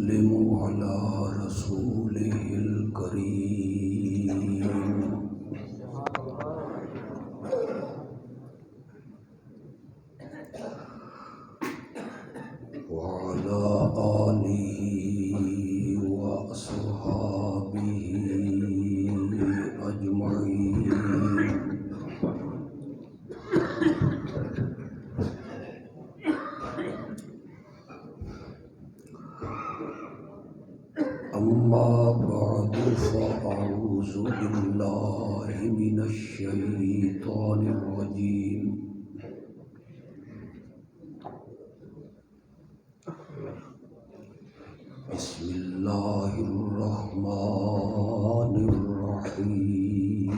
وسلم على رسوله الكريم وعلى آله وأصحابه أجمعين. أما بعد فأعوذ بالله من الشيطان الرجيم. بسم الله الرحمن الرحيم.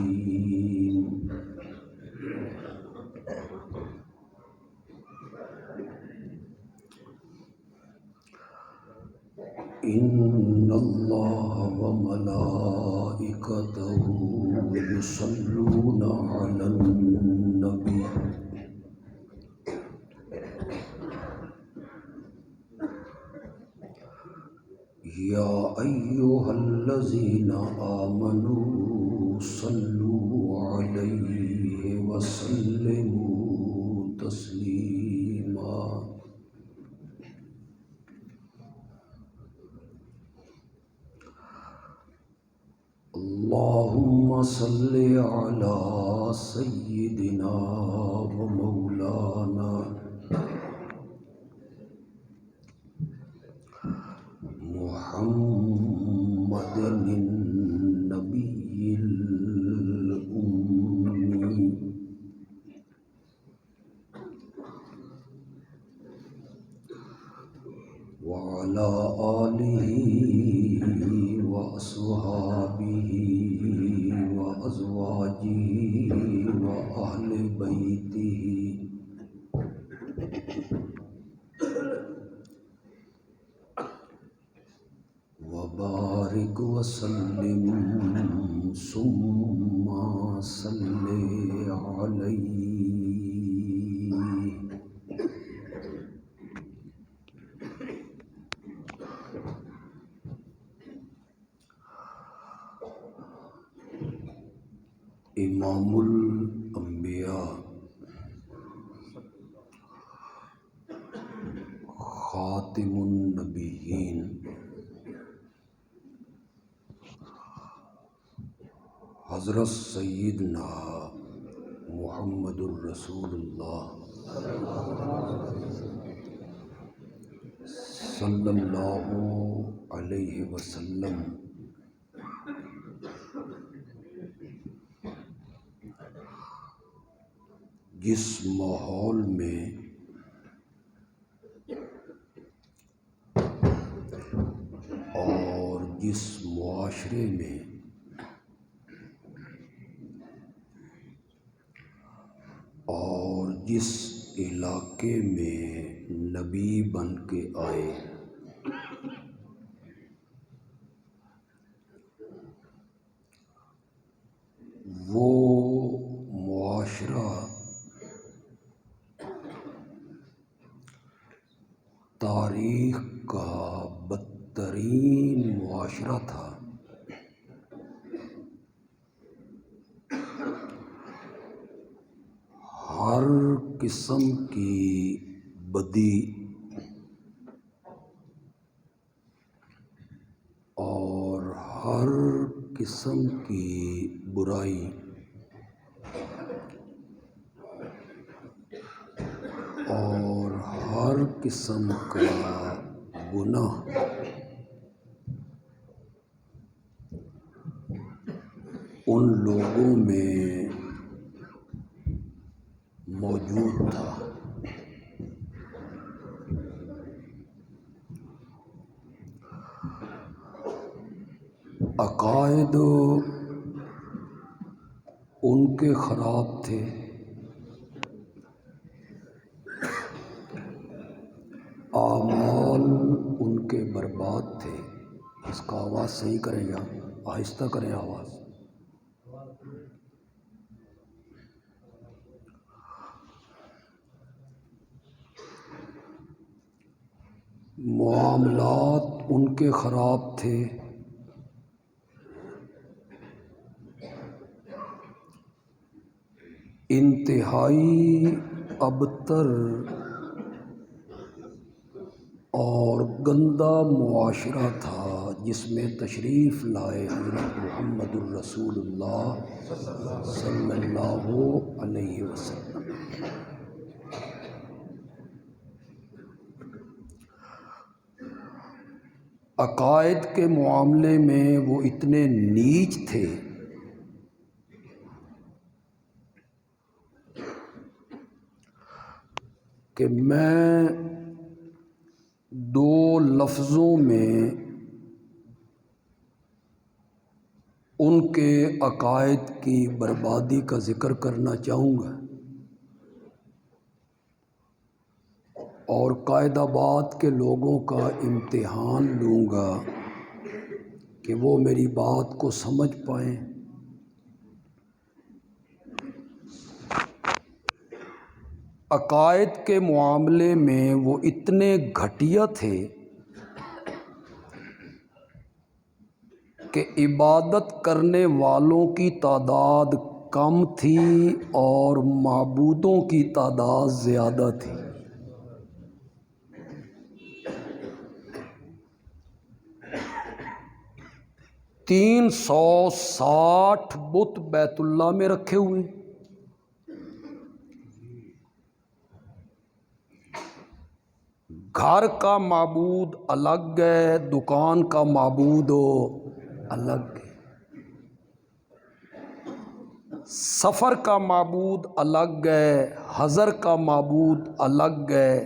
إن الله وملائكته يصلون على النبي يا أيها الذين آمنوا صلوا عليه وسلموا تسليما. اللهم صل على سيدنا ومولانا محمد النبي الأمي وعلى آله وأصحابه وأزواجه وأهل بيته وبارك وسلم ثم صل عليه. امام الانبیاء خاتم النبیین حضرت سیدنا محمد الرسول اللہ صلی اللہ علیہ وسلم جس ماحول میں اور جس معاشرے میں اور جس علاقے میں نبی بن کے آئے وہ معاشرہ تاریخ کا بدترین معاشرہ تھا. ہر قسم کی بدی اور ہر قسم کی برائی اور ہر قسم کا گناہ ان لوگوں میں موجود تھا. عقائد ان کے خراب تھے، اعمال ان کے برباد تھے. اس کا آواز صحیح کریں یا آہستہ کریں آواز؟ معاملات ان کے خراب تھے، انتہائی ابتر اور گندا معاشرہ تھا جس میں تشریف لائے حضرت محمد الرسول اللہ صلی اللہ علیہ وسلم۔ عقائد کے معاملے میں وہ اتنے نیچ تھے کہ میں دو لفظوں میں ان کے عقائد کی بربادی کا ذکر کرنا چاہوں گا، اور قائد آباد کے لوگوں کا امتحان لوں گا کہ وہ میری بات کو سمجھ پائیں۔ عقائد کے معاملے میں وہ اتنے گھٹیا تھے کہ عبادت کرنے والوں کی تعداد کم تھی اور معبودوں کی تعداد زیادہ تھی۔ 360 بت بیت اللہ میں رکھے ہوئے، گھر کا معبود الگ ہے، دکان کا معبود الگ ہے، سفر کا معبود الگ ہے، حضر کا معبود الگ ہے،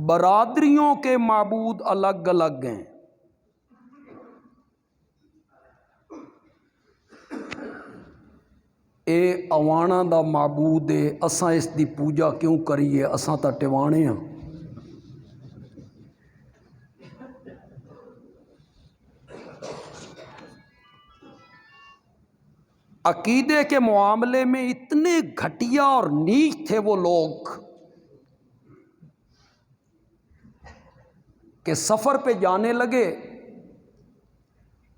برادریوں کے معبود الگ الگ ہیں۔ اے اوانا دا معبود ہے، اساں اس دی پوجا کیوں کریے، اساں تا ٹوانے ہاں۔ عقیدے کے معاملے میں اتنے گھٹیا اور نیچ تھے وہ لوگ کہ سفر پہ جانے لگے،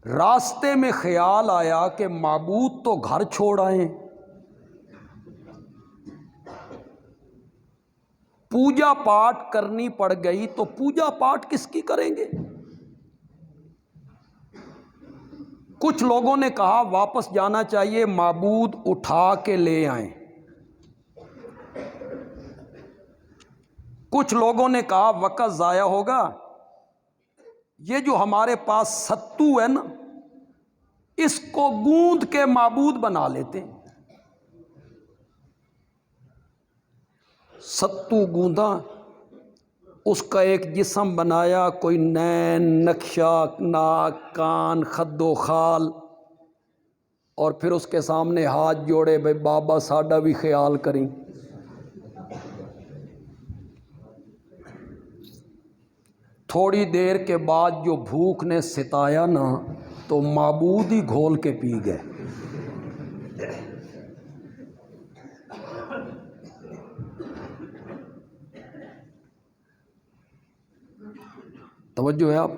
راستے میں خیال آیا کہ معبود تو گھر چھوڑ آئیں، پوجا پاٹ کرنی پڑ گئی تو پوجا پاٹ کس کی کریں گے؟ کچھ لوگوں نے کہا واپس جانا چاہیے، معبود اٹھا کے لے آئیں۔ کچھ لوگوں نے کہا وقت ضائع ہوگا، یہ جو ہمارے پاس ستو ہے نا، اس کو گوند کے معبود بنا لیتے ہیں۔ ستو گوندا، اس کا ایک جسم بنایا، کوئی نین، نقشہ، ناک، کان، خد و خال، اور پھر اس کے سامنے ہاتھ جوڑے، بھائی بابا ساڈا بھی خیال کریں۔ تھوڑی دیر کے بعد جو بھوک نے ستایا نا تو معبود ہی گھول کے پی گئے۔ توجہ ہے آپ؟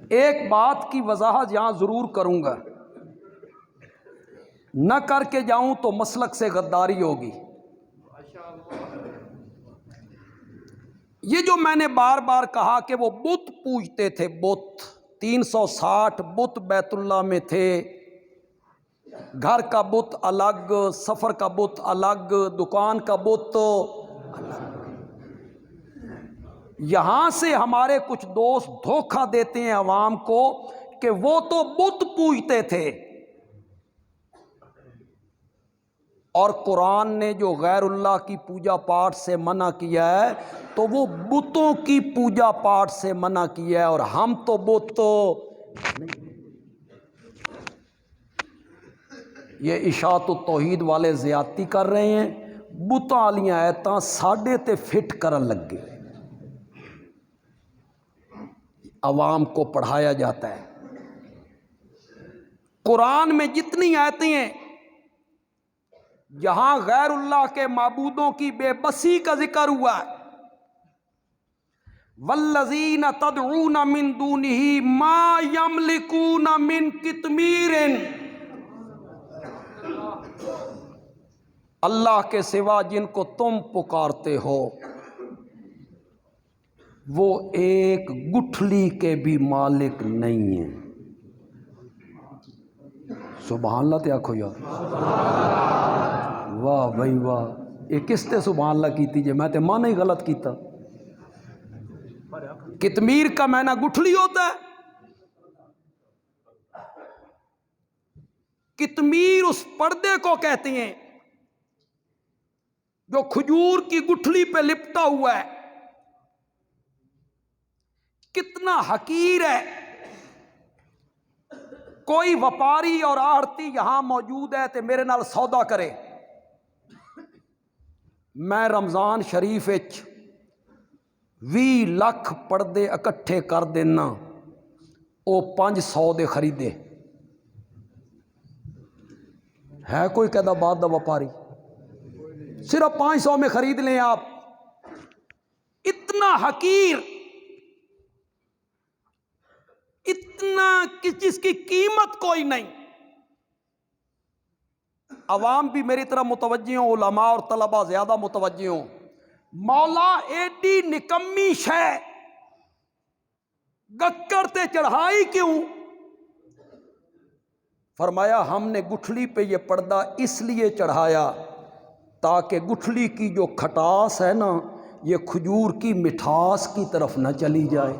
ایک بات کی وضاحت یہاں ضرور کروں گا، نہ کر کے جاؤں تو مسلک سے غداری ہوگی۔ یہ جو میں نے بار بار کہا کہ وہ بت پوجتے تھے، بت 360 بت بیت اللہ میں تھے، گھر کا بت الگ، سفر کا بت الگ، دکان کا بت الگ۔ یہاں سے ہمارے کچھ دوست دھوکہ دیتے ہیں عوام کو کہ وہ تو بت پوجتے تھے، اور قرآن نے جو غیر اللہ کی پوجا پاٹ سے منع کیا ہے تو وہ بتوں کی پوجا پاٹ سے منع کیا ہے، اور ہم تو بت نہیں۔ یہ اشاعت التوحید والے زیادتی کر رہے ہیں، بتاں والیاں آیتاں ساڈے تے فٹ کرن لگ گئے، عوام کو پڑھایا جاتا ہے۔ قرآن میں جتنی آیتیں ہیں یہاں غیر اللہ کے معبودوں کی بے بسی کا ذکر ہوا ہے. والذین تدعون من دونہ ما یملکون من قطمیر، اللہ کے سوا جن کو تم پکارتے ہو وہ ایک گٹھلی کے بھی مالک نہیں ہیں. سبحان اللہ تے آکھو یار. واہ بھائی واہ، یہ کس تے سبحان اللہ کیتی جے؟ میں تے مانا ہی غلط کیتا. قطمیر کا معنی گٹھلی ہوتا ہے. قطمیر اس پردے کو کہتے ہیں جو کھجور کی گٹھلی پہ لپٹا ہوا ہے. کتنا حقیر ہے. کوئی وپاری اور آڑتی یہاں موجود ہے تے میرے نال سودا کرے. میں رمضان شریف 20 لاکھ پردے اکٹھے کر دینا، وہ 500 دے خریدے. ہے کوئی کہدا بعد دا وپاری؟ صرف 500 میں خرید لیں آپ. اتنا حقیر، اتنا کہ جس کی قیمت کوئی نہیں. عوام بھی میری طرح متوجہ ہوں، علماء اور طلباء زیادہ متوجہ ہوں. مولا ایڈی نکمی شے گکڑ تے چڑھائی کیوں؟ فرمایا ہم نے گٹھلی پہ یہ پردہ اس لیے چڑھایا تاکہ گٹھلی کی جو کھٹاس ہے نا یہ کھجور کی مٹھاس کی طرف نہ چلی جائے.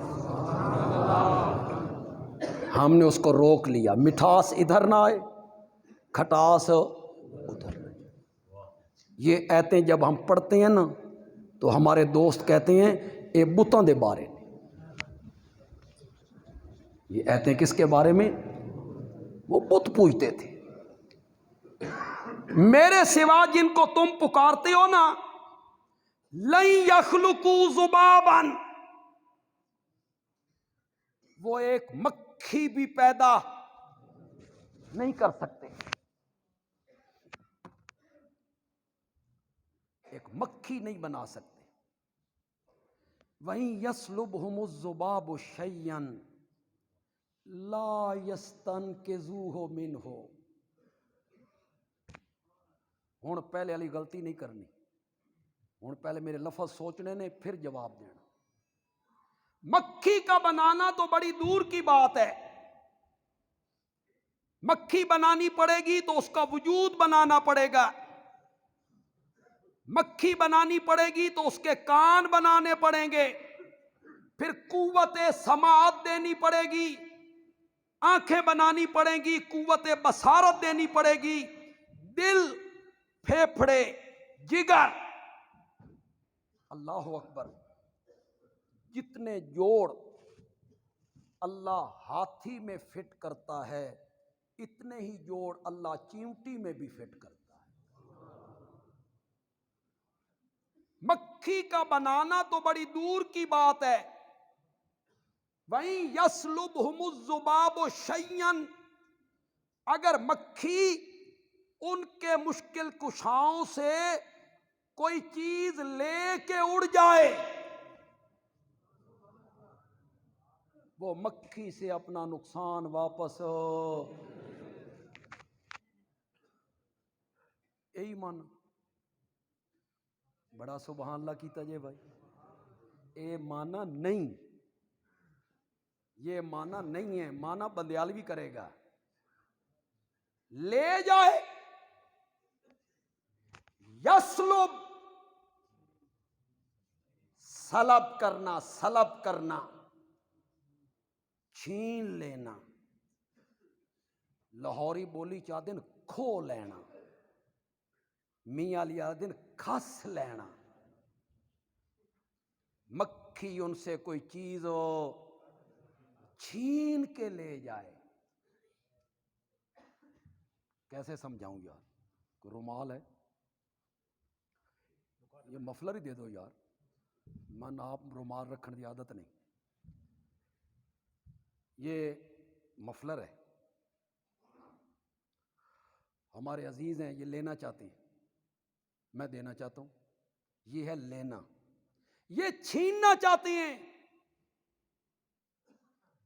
ہم نے اس کو روک لیا، مٹھاس ادھر نہ آئے، کھٹاس ادھر نہ جائے. یہ ایتیں جب ہم پڑھتے ہیں نا تو ہمارے دوست کہتے ہیں اے بتوں دے بارے میں. یہ ایتیں کس کے بارے میں؟ وہ بت پوجتے تھے. میرے سوا جن کو تم پکارتے ہو نا، لن یخلقوا ذبابا، وہ ایک مکھی بھی پیدا نہیں کر سکتے. ایک مکھی نہیں بنا سکتے. وہیں یسلبہم الذباب شیئا لا یستنقذوہ منہ. ہوں پہلے والی غلطی نہیں کرنی. ہوں پہلے میرے لفظ سوچنے نے پھر جواب دینا. مکھی کا بنانا تو بڑی دور کی بات ہے. مکھی بنانی پڑے گی تو اس کا وجود بنانا پڑے گا. مکھی بنانی پڑے گی تو اس کے کان بنانے پڑیں گے، پھر قوت سماعت دینی پڑے گی، آنکھیں بنانی پڑیں گی، قوت بصارت دینی پڑے گی، دل، پھیپھڑے، جگر. اللہ اکبر. جتنے جوڑ اللہ ہاتھی میں فٹ کرتا ہے اتنے ہی جوڑ اللہ چیونٹی میں بھی فٹ کرتا ہے. مکھی کا بنانا تو بڑی دور کی بات ہے. وہیں یسلبہم الذباب شیئا، اگر مکھی ان کے مشکل کشاؤں سے کوئی چیز لے کے اڑ جائے، وہ مکھی سے اپنا نقصان واپس. یہی مان. بڑا سبحان اللہ کیتا جے بھائی. اے مانا نہیں، یہ مانا نہیں ہے. مانا بندیالوی کرے گا. لے جائے، یسلب، سلب کرنا، سلب کرنا، چھین لینا. لاہوری بولی چاہ دن کھو لینا، میاں علی دن کھس لینا. مکھی ان سے کوئی چیز چھین کے لے جائے. کیسے سمجھاؤں یار؟ کوئی رومال ہے؟ یہ مفلر ہی دے دو یار. من آپ رومال رکھنے کی عادت نہیں. یہ مفلر ہے. ہمارے عزیز ہیں یہ لینا چاہتے ہیں. میں دینا چاہتا ہوں، یہ ہے لینا، یہ چھیننا چاہتے ہیں۔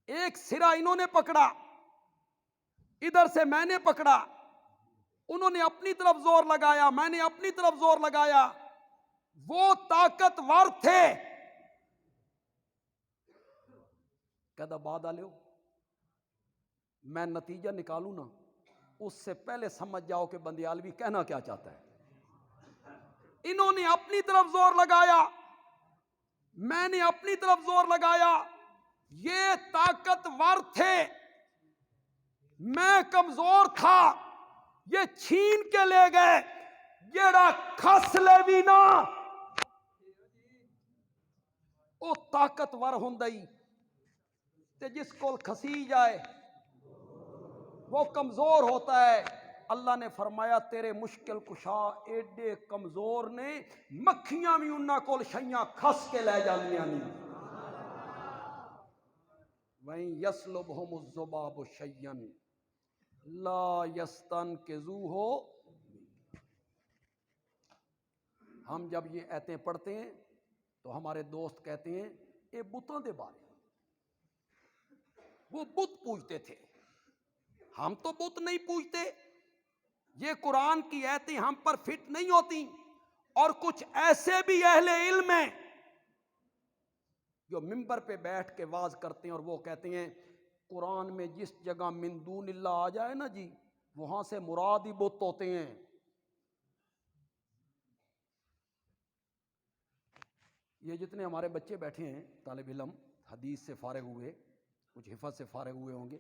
ایک سرا انہوں نے پکڑا، ادھر سے میں نے پکڑا، انہوں نے اپنی طرف زور لگایا، میں نے اپنی طرف زور لگایا، وہ طاقتور تھے۔ کہتا بعد آلیو میں نتیجہ نکالوں نا، اس سے پہلے سمجھ جاؤ کہ بندیالوی کہنا کیا چاہتا ہے۔ انہوں نے اپنی طرف زور لگایا، میں نے اپنی طرف زور لگایا، یہ طاقتور تھے، میں کمزور تھا، یہ چھین کے لے گئے۔ جیڑا کھس لے بھی نا وہ طاقتور ہوندائی، تے جس کو کھسی جائے وہ کمزور ہوتا ہے۔ اللہ نے فرمایا تیرے مشکل کشا ایڈے کمزور نے، مکھیاں بھی انہاں کول شیاں کھس کے لے جانیاں نہیں۔ وَإِن يَسْلُبْهُمُ الذُّبَابُ شَيْئًا لَا يَسْتَنْقِذُوهُ۔ ہم جب یہ ایتیں پڑھتے ہیں تو ہمارے دوست کہتے ہیں اے بتوں دے بارے، وہ بت پوجتے تھے، ہم تو بت نہیں پوجتے، یہ قرآن کی ایتیں ہم پر فٹ نہیں ہوتی۔ اور کچھ ایسے بھی اہل علم ہیں جو منبر پہ بیٹھ کے واز کرتے ہیں اور وہ کہتے ہیں قرآن میں جس جگہ من دون اللہ آ جائے نا جی، وہاں سے مراد ہی بت ہوتے ہیں۔ یہ جتنے ہمارے بچے بیٹھے ہیں طالب علم، حدیث سے فارغ ہوئے، کچھ حفظ سے فارغ ہوئے ہوں گے،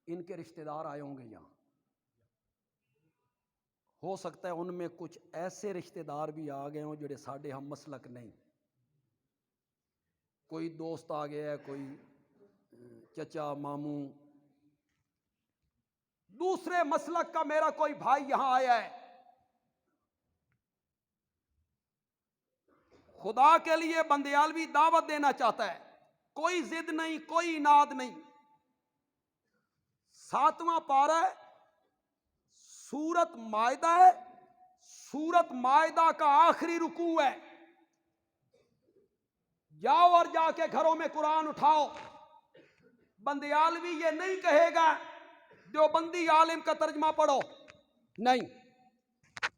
ان کے رشتہ دار آئے ہوں گے یہاں، ہو سکتا ہے ان میں کچھ ایسے رشتہ دار بھی آ گئے ہوں جڑے ساڈے ہم مسلک نہیں۔ کوئی دوست آ گیا ہے، کوئی چچا ماموں، دوسرے مسلک کا میرا کوئی بھائی یہاں آیا ہے، خدا کے لیے بندیالوی دعوت دینا چاہتا ہے، کوئی ضد نہیں، کوئی اناد نہیں۔ 7واں پارہ ہے، سورت مائدہ ہے، سورت مائدہ کا آخری رکوع ہے۔ جاؤ اور جا کے گھروں میں قرآن اٹھاؤ۔ بندیالوی یہ نہیں کہے گا دیوبندی عالم کا ترجمہ پڑھو، نہیں،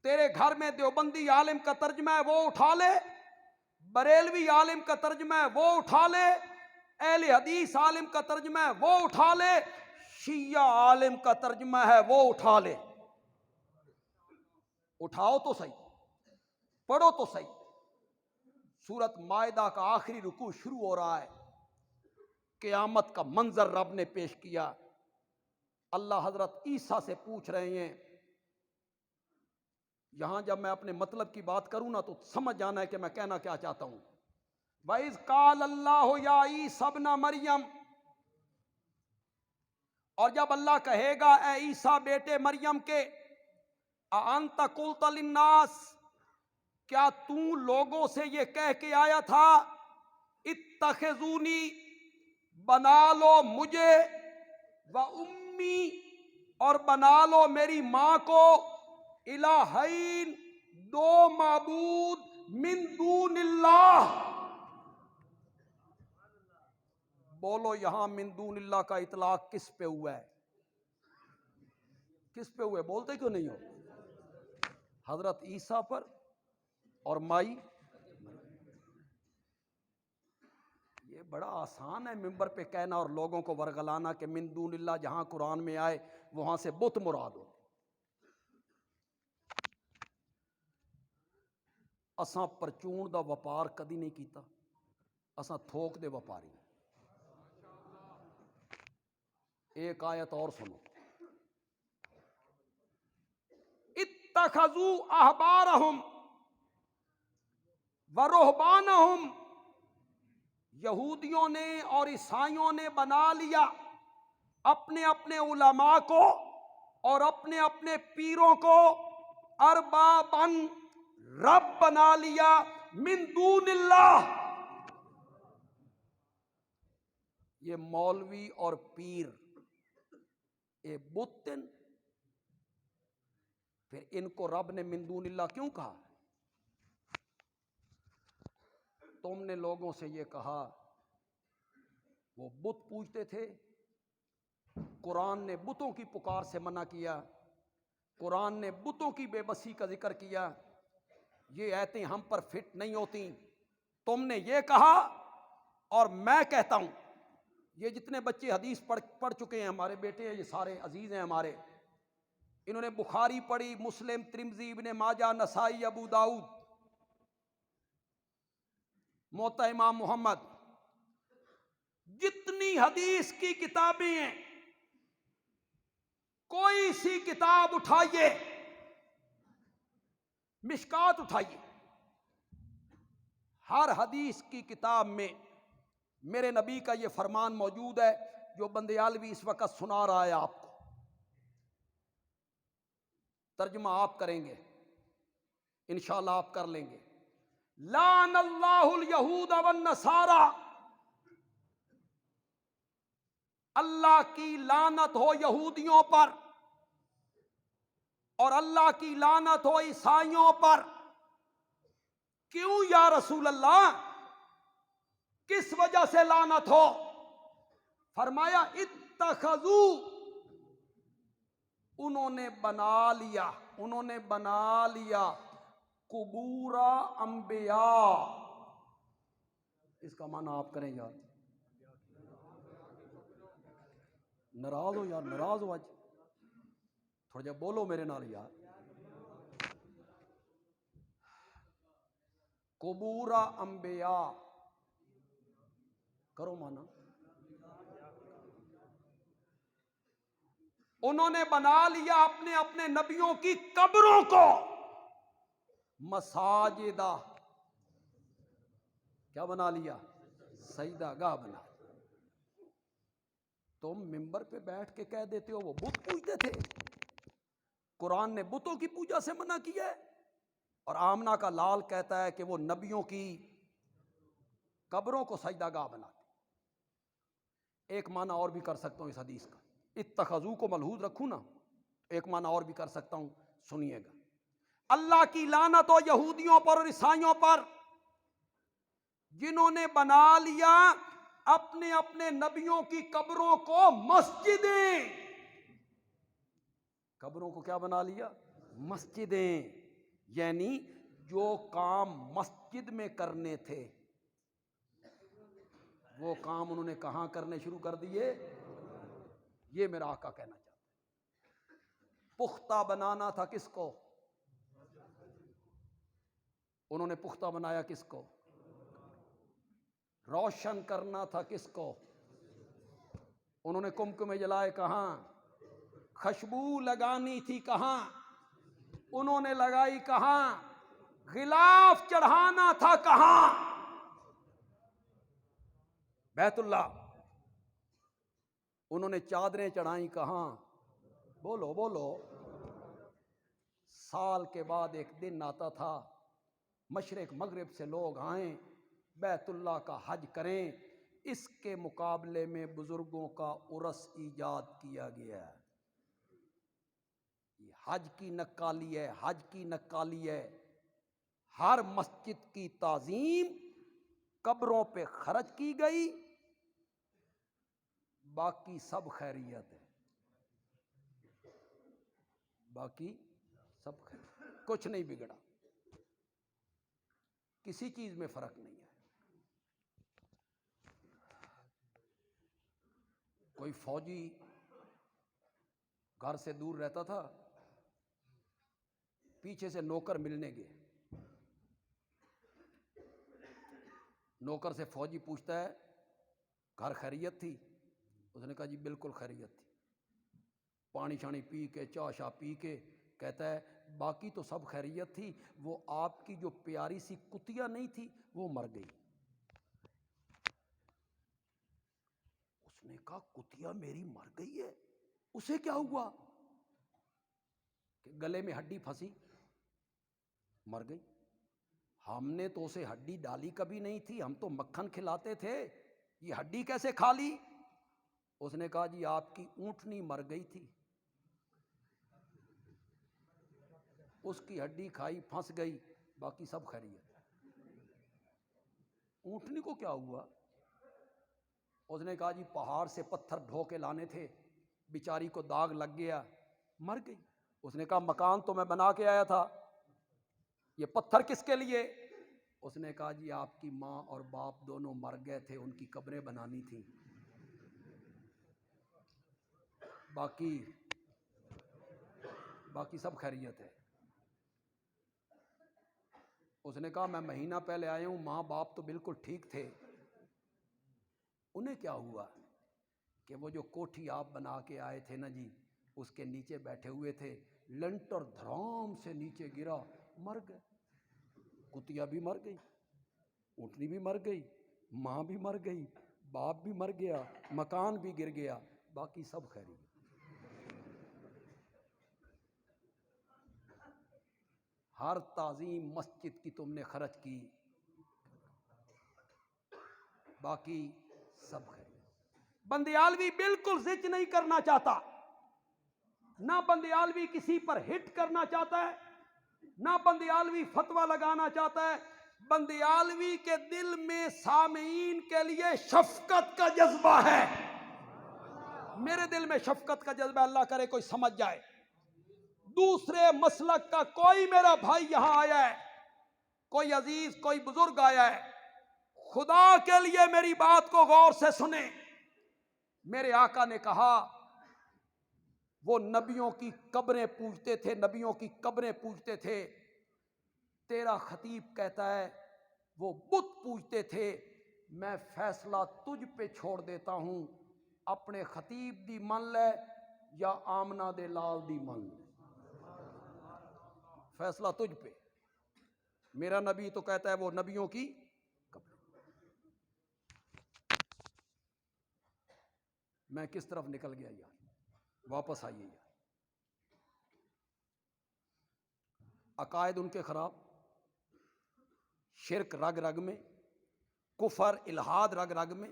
تیرے گھر میں دیوبندی عالم کا ترجمہ ہے وہ اٹھا لے، بریلوی عالم کا ترجمہ ہے وہ اٹھا لے، اہل حدیث عالم کا ترجمہ ہے وہ اٹھا لے، شیعہ عالم کا ترجمہ ہے وہ اٹھا لے۔ اٹھاؤ تو صحیح، پڑھو تو صحیح۔ سورت مائدہ کا آخری رکوع شروع ہو رہا ہے، قیامت کا منظر رب نے پیش کیا۔ اللہ حضرت عیسیٰ سے پوچھ رہے ہیں، یہاں جب میں اپنے مطلب کی بات کروں نا تو سمجھ جانا ہے کہ میں کہنا کیا چاہتا ہوں۔ وَإِذْ قَالَ اللَّهُ يَا عِيسَى ابْنَ مَرْيَمَ، اور جب اللہ کہے گا اے عیسیٰ بیٹے مریم کے، أَأَنْتَ قُلْتَ لِلنَّاسِ، کیا تو لوگوں سے یہ کہہ کے آیا تھا اتخذونی، بنا لو مجھے، و امی، اور بنا لو میری ماں کو، الہین، دو معبود، من دون اللہ۔ بولو یہاں من دون اللہ کا اطلاق کس پہ ہوا ہے؟ کس پہ ہوا ہے؟ بولتے کیوں نہیں ہو؟ حضرت عیسیٰ پر اور مائی۔ یہ بڑا آسان ہے منبر پہ کہنا اور لوگوں کو ورگلانا کہ من دون اللہ جہاں قرآن میں آئے وہاں سے بت مراد ہو۔ اساں پرچون دا وپار کدی نہیں کیتا، اساں تھوک دے وپاری۔ ایک آیت اور سنو، اتخذوا احبارہم ورہبانہم، یہودیوں نے اور عیسائیوں نے بنا لیا اپنے اپنے علماء کو اور اپنے اپنے پیروں کو اربابن، رب بنا لیا، من دون اللہ۔ یہ مولوی اور پیر اے بتن، پھر ان کو رب نے من دون اللہ کیوں کہا؟ تم نے لوگوں سے یہ کہا وہ بت پوجتے تھے، قرآن نے بتوں کی پکار سے منع کیا، قرآن نے بتوں کی بے بسی کا ذکر کیا، یہ آیتیں ہم پر فٹ نہیں ہوتی، تم نے یہ کہا۔ اور میں کہتا ہوں یہ جتنے بچے حدیث پڑھ چکے ہیں، ہمارے بیٹے ہیں، یہ سارے عزیز ہیں ہمارے، انہوں نے بخاری پڑھی، مسلم، ترمذی، ابن ماجہ، نسائی، ابو داؤد، موطا امام محمد، جتنی حدیث کی کتابیں ہیں کوئی سی کتاب اٹھائیے، مشکات اٹھائیے، ہر حدیث کی کتاب میں میرے نبی کا یہ فرمان موجود ہے جو بندیالوی اس وقت سنا رہا ہے آپ کو، ترجمہ آپ کریں گے انشاءاللہ، آپ کر لیں گے۔ لعن اللہ الیہود والنصارى، اللہ کی لعنت ہو یہودیوں پر اور اللہ کی لعنت ہو عیسائیوں پر۔ کیوں یا رسول اللہ، کس وجہ سے لعنت ہو؟ فرمایا اتخذوا، انہوں نے بنا لیا قبور انبیاء۔ اس کا معنی آپ کریں یار، ناراض ہو یار، ناراض ہو آج تھوڑا جا بولو میرے نال یار۔ قبور انبیاء کرو مانا، انہوں نے بنا لیا اپنے اپنے نبیوں کی قبروں کو مساجدہ، کیا بنا لیا؟ سجدہ گاہ بنا لیا۔ تم ممبر پہ بیٹھ کے کہہ دیتے ہو وہ بت پوجتے تھے، قرآن نے بتوں کی پوجا سے منع کیا ہے، اور آمنہ کا لال کہتا ہے کہ وہ نبیوں کی قبروں کو سجدہ گاہ بناتے۔ ایک معنی اور بھی کر سکتا ہوں اس حدیث کا، اتخذو کو ملحوظ رکھوں نا، ایک معنی اور بھی کر سکتا ہوں، سنیے گا۔ اللہ کی لعنت ہو یہودیوں پر اور عیسائیوں پر جنہوں نے بنا لیا اپنے اپنے نبیوں کی قبروں کو مسجدیں۔ قبروں کو کیا بنا لیا؟ مسجدیں، یعنی جو کام مسجد میں کرنے تھے وہ کام انہوں نے کہاں کرنے شروع کر دیے؟ یہ میرا آقا کہنا چاہتا ہے۔ پختہ بنانا تھا کس کو؟ انہوں نے پختہ بنایا کس کو؟ روشن کرنا تھا کس کو؟ انہوں نے کمکمے جلائے کہاں؟ خوشبو لگانی تھی کہاں؟ انہوں نے لگائی کہاں؟ غلاف چڑھانا تھا کہاں؟ بیت اللہ۔ انہوں نے چادریں چڑھائیں کہاں؟ بولو بولو۔ سال کے بعد ایک دن آتا تھا، مشرق مغرب سے لوگ آئیں، بیت اللہ کا حج کریں، اس کے مقابلے میں بزرگوں کا عرس ایجاد کیا گیا ہے۔ یہ حج کی نقالی ہے، حج کی نقالی ہے۔ ہر مسجد کی تعظیم قبروں پہ خرچ کی گئی، باقی سب خیریت ہے، باقی سب خیریت، کچھ نہیں بگڑا، کسی چیز میں فرق نہیں ہے۔ کوئی فوجی گھر سے دور رہتا تھا، پیچھے سے نوکر ملنے گئے، نوکر سے فوجی پوچھتا ہے گھر خیریت تھی؟ اس نے کہا جی بالکل خیریت تھی۔ پانی شانی پی کے، چائے شاہ پی کے کہتا ہے باقی تو سب خیریت تھی، وہ آپ کی جو پیاری سی کتیا نہیں تھی وہ مر گئی۔ اس نے کہا کتیا میری مر گئی ہے؟ اسے کیا ہوا؟ کہ گلے میں ہڈی پھنسی، مر گئی۔ ہم نے تو اسے ہڈی ڈالی کبھی نہیں تھی، ہم تو مکھن کھلاتے تھے، یہ ہڈی کیسے کھا لی؟ اس نے کہا جی آپ کی اونٹنی مر گئی تھی۔ اس کی ہڈی کھائی پھنس گئی، باقی سب خیریت۔ اونٹنی کو کیا ہوا؟ اس نے کہا جی پہاڑ سے پتھر ڈھو کے لانے تھے، بیچاری کو داغ لگ گیا، مر گئی۔ اس نے کہا مکان تو میں بنا کے آیا تھا، یہ پتھر کس کے لیے؟ اس نے کہا جی آپ کی ماں اور باپ دونوں مر گئے تھے، ان کی قبریں بنانی تھیں، باقی سب خیریت ہے۔ اس نے کہا میں مہینہ پہلے آیا ہوں، ماں باپ تو بالکل ٹھیک تھے، انہیں کیا ہوا کہ وہ جو کوٹھی آپ بنا کے آئے تھے نا جی، اس کے نیچے بیٹھے ہوئے تھے، لنٹر دھرام سے نیچے گرا، مر گئے۔ کتیا بھی مر گئی، اونٹنی بھی مر گئی، ماں بھی مر گئی، باپ بھی مر گیا، مکان بھی گر گیا، باقی سب خیریت۔ ہر تعظیم مسجد کی تم نے خرچ کی، باقی سب خیریت۔ بندیالوی بالکل زج نہیں کرنا چاہتا، نہ بندیالوی کسی پر ہٹ کرنا چاہتا ہے، نہ بندیالوی فتویٰ لگانا چاہتا ہے۔ بندیالوی کے دل میں سامعین کے لیے شفقت کا جذبہ ہے۔ میرے دل میں شفقت کا جذبہ، اللہ کرے کوئی سمجھ جائے۔ دوسرے مسلک کا کوئی میرا بھائی یہاں آیا ہے، کوئی عزیز کوئی بزرگ آیا ہے، خدا کے لیے میری بات کو غور سے سنیں۔ میرے آقا نے کہا وہ نبیوں کی قبریں پوجتے تھے، نبیوں کی قبریں پوجتے تھے۔ تیرا خطیب کہتا ہے وہ بت پوجتے تھے۔ میں فیصلہ تجھ پہ چھوڑ دیتا ہوں، اپنے خطیب دی من لے یا آمنہ دے لال دی من لے، فیصلہ تجھ پہ۔ میرا نبی تو کہتا ہے وہ نبیوں کی قبر۔ میں کس طرف نکل گیا یار، واپس آئیے یار۔ عقائد ان کے خراب، شرک رگ رگ میں، کفر الحاد رگ رگ میں،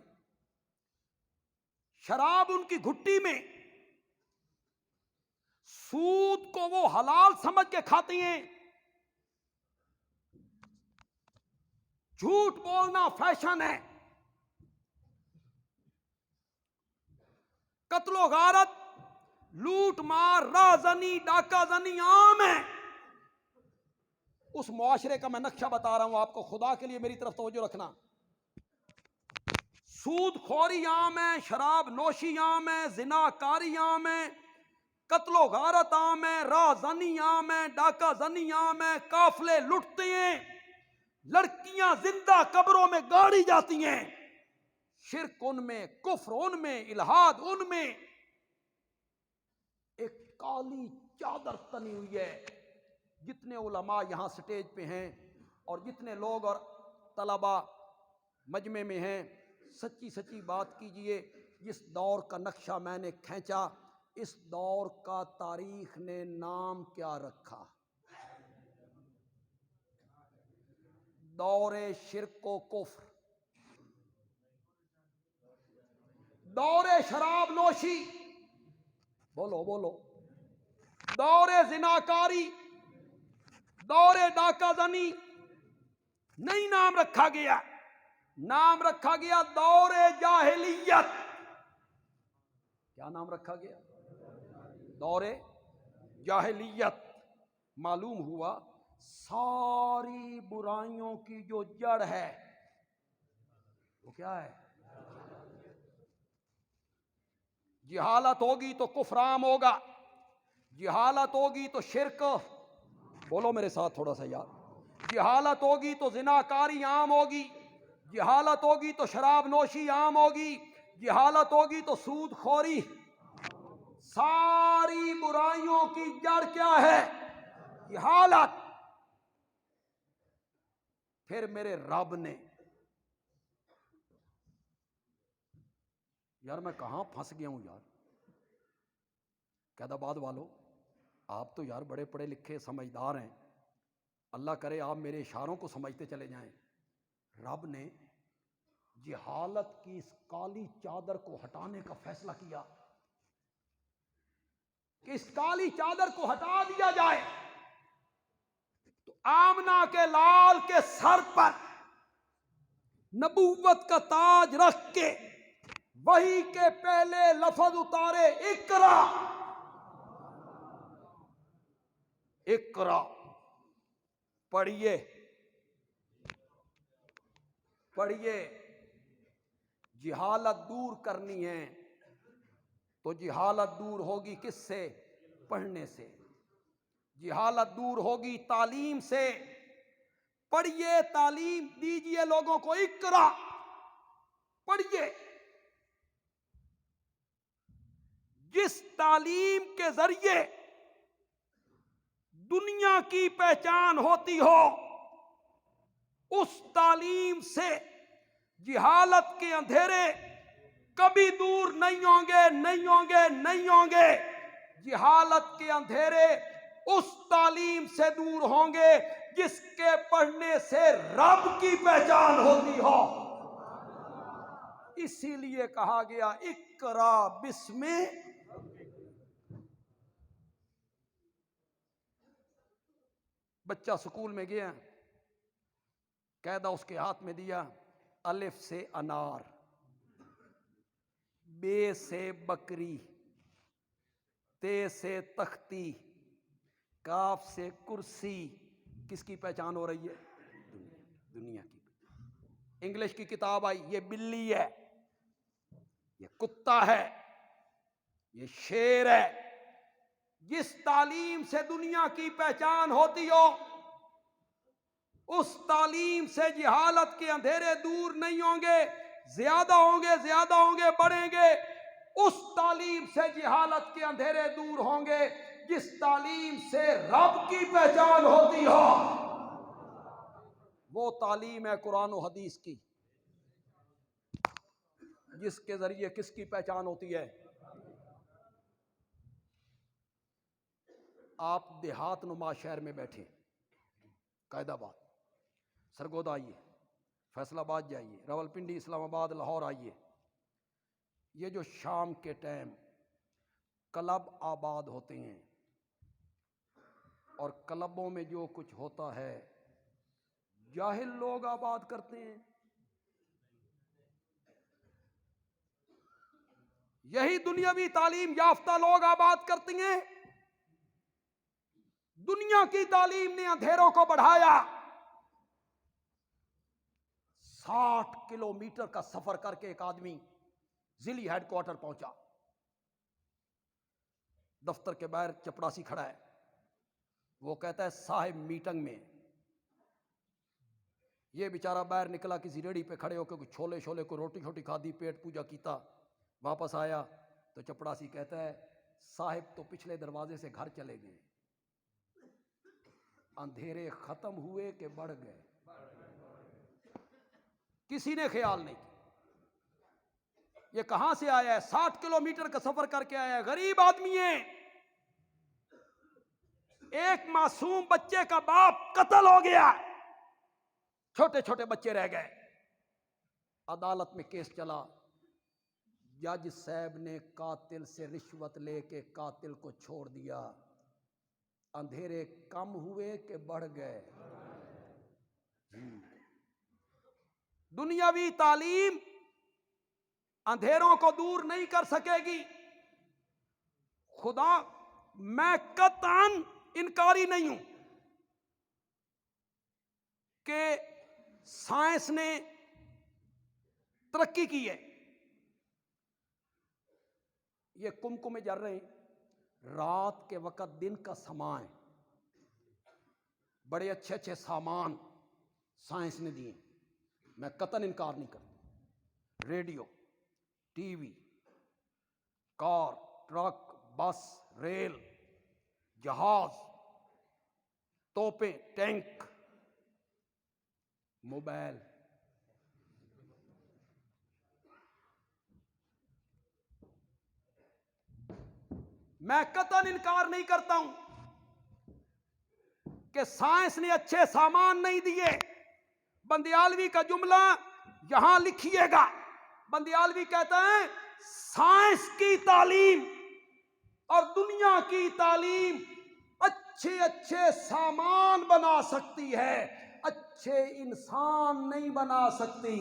شراب ان کی گھٹی میں، سود کو وہ حلال سمجھ کے کھاتی ہیں، جھوٹ بولنا فیشن ہے، قتل و غارت، لوٹ مار، رازنی، ڈاکہ زنی عام ہے۔ اس معاشرے کا میں نقشہ بتا رہا ہوں آپ کو، خدا کے لیے میری طرف توجہ رکھنا۔ سود خوری عام ہے، شراب نوشی عام ہے، زنا کاری عام ہے، قتل و غارت عام ہے، رازنی عام ہے، ڈاکہ زنی عام ہے، قافلے لٹتے ہیں، لڑکیاں زندہ قبروں میں گاڑی جاتی ہیں، شرک ان میں، کفر ان میں، الحاد ان میں۔ ایک کالی چادر تنی ہوئی ہے۔ جتنے علماء یہاں سٹیج پہ ہیں اور جتنے لوگ اور طلباء مجمع میں ہیں، سچی سچی بات کیجئے، جس دور کا نقشہ میں نے کھینچا، اس دور کا تاریخ نے نام کیا رکھا؟ دور شرک و کفر، دور شراب نوشی، بولو بولو، دور زناکاری، دور ڈاکہ زنی، نہیں نام رکھا گیا، نام رکھا گیا دور جاہلیت۔ کیا نام رکھا گیا؟ دور جاہلیت۔ معلوم ہوا ساری برائیوں کی جو جڑ ہے وہ کیا ہے؟ جہالت ہوگی تو کفر عام ہوگا، جہالت ہوگی تو شرک، بولو میرے ساتھ تھوڑا سا یار، جہالت ہوگی تو زناکاری عام ہوگی، جہالت ہوگی تو شراب نوشی عام ہوگی، جہالت ہوگی تو سود خوری۔ ساری برائیوں کی جڑ کیا ہے؟ جہالت۔ پھر میرے رب نے، یار میں کہاں پھنس گیا ہوں یار، قید آباد والو، آپ تو یار بڑے پڑھے لکھے سمجھدار ہیں، اللہ کرے آپ میرے اشاروں کو سمجھتے چلے جائیں۔ رب نے جہالت کی اس کالی چادر کو ہٹانے کا فیصلہ کیا کہ اس کالی چادر کو ہٹا دیا جائے۔ آمنہ کے لال کے سر پر نبوت کا تاج رکھ کے وحی کے پہلے لفظ اتارے، اقرا اقرا، پڑھیے پڑھیے۔ جہالت دور کرنی ہے تو جہالت دور ہوگی کس سے؟ پڑھنے سے۔ جہالت دور ہوگی تعلیم سے۔ پڑھیے، تعلیم دیجئے لوگوں کو، اقرا پڑھیے۔ جس تعلیم کے ذریعے دنیا کی پہچان ہوتی ہو، اس تعلیم سے جہالت کے اندھیرے کبھی دور نہیں ہوں گے، نہیں ہوں گے، نہیں ہوں گے۔ جہالت کے اندھیرے اس تعلیم سے دور ہوں گے جس کے پڑھنے سے رب کی پہچان ہوتی ہو۔ اسی لیے کہا گیا اقرا بسم۔ بچہ سکول میں گیا، قاعدہ اس کے ہاتھ میں دیا، الف سے انار، بے سے بکری، تے سے تختی، کاف سے کرسی۔ کس کی پہچان ہو رہی ہے؟ دنیا کی۔ انگلش کی کتاب آئی، یہ بلی ہے، یہ کتا ہے، یہ شیر ہے۔ جس تعلیم سے دنیا کی پہچان ہوتی ہو، اس تعلیم سے جہالت کے اندھیرے دور نہیں ہوں گے، زیادہ ہوں گے، زیادہ ہوں گے، بڑھیں گے۔ اس تعلیم سے جہالت کے اندھیرے دور ہوں گے جس تعلیم سے رب کی پہچان ہوتی ہو۔ وہ تعلیم ہے قرآن و حدیث کی، جس کے ذریعے کس کی پہچان ہوتی ہے؟ آپ دیہات نما شہر میں بیٹھے، قائد آباد، سرگودا آئیے، فیصل آباد جائیے، راولپنڈی، اسلام آباد، لاہور آئیے، یہ جو شام کے ٹائم کلب آباد ہوتے ہیں اور کلبوں میں جو کچھ ہوتا ہے جاہل لوگ آباد کرتے ہیں۔ یہی دنیاوی تعلیم یافتہ لوگ آباد کرتے ہیں۔ دنیا کی تعلیم نے اندھیروں کو بڑھایا۔ 60 کلومیٹر کا سفر کر کے ایک آدمی ضلعی ہیڈ کوارٹر پہنچا، دفتر کے باہر چپڑاسی کھڑا ہے، وہ کہتا ہے صاحب میٹنگ میں۔ یہ بیچارہ باہر نکلا، کسی ریڑھی پہ کھڑے ہو کے کچھ چھولے شولے کو روٹی چھوٹی کھادی، پیٹ پوجا کیتا، واپس آیا تو چپڑاسی کہتا ہے صاحب تو پچھلے دروازے سے گھر چلے گئے، اندھیرے ختم ہوئے کہ بڑھ گئے؟ کسی نے خیال نہیں کیا۔ یہ کہاں سے آیا ہے؟ 60 کلومیٹر کا سفر کر کے آیا ہے، غریب آدمی ہے۔ ایک معصوم بچے کا باپ قتل ہو گیا، چھوٹے چھوٹے بچے رہ گئے۔ عدالت میں کیس چلا، جج صاحب نے قاتل سے رشوت لے کے قاتل کو چھوڑ دیا۔ اندھیرے کم ہوئے کہ بڑھ گئے؟ دنیاوی تعلیم اندھیروں کو دور نہیں کر سکے گی۔ خدا، میں قطعاً انکاری نہیں ہوں کہ سائنس نے ترقی کی ہے۔ یہ کمکمے جل رہے ہیں، رات کے وقت دن کا سما ہے، بڑے اچھے اچھے سامان سائنس نے دیے، میں قطعاً انکار نہیں کرتا۔ ریڈیو، ٹی وی، کار، ٹرک، بس، ریل، جہاز، توپیں، ٹینک، موبائل، میں قطعاً انکار نہیں کرتا ہوں کہ سائنس نے اچھے سامان نہیں دیے۔ بندیالوی کا جملہ یہاں لکھیے گا، بندیالوی کہتا ہے سائنس کی تعلیم اور دنیا کی تعلیم اچھے اچھے سامان بنا سکتی ہے، اچھے انسان نہیں بنا سکتی۔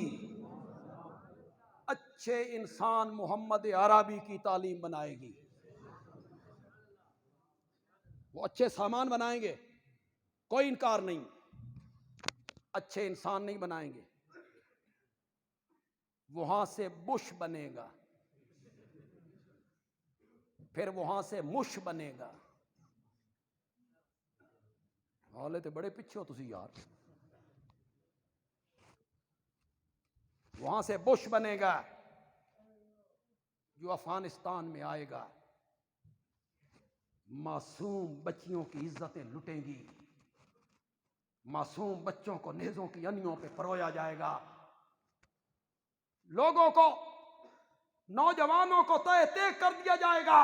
اچھے انسان محمد عربی کی تعلیم بنائے گی۔ وہ اچھے سامان بنائیں گے، کوئی انکار نہیں، اچھے انسان نہیں بنائیں گے۔ وہاں سے بش بنے گا، پھر وہاں سے مش بنے گا۔ حالے تو بڑے پیچھے ہو تسی یار۔ وہاں سے بش بنے گا جو افغانستان میں آئے گا، معصوم بچیوں کی عزتیں لٹیں گی، معصوم بچوں کو نیزوں کی انیوں پہ پرویا جائے گا، لوگوں کو، نوجوانوں کو تہ تہ کر دیا جائے گا۔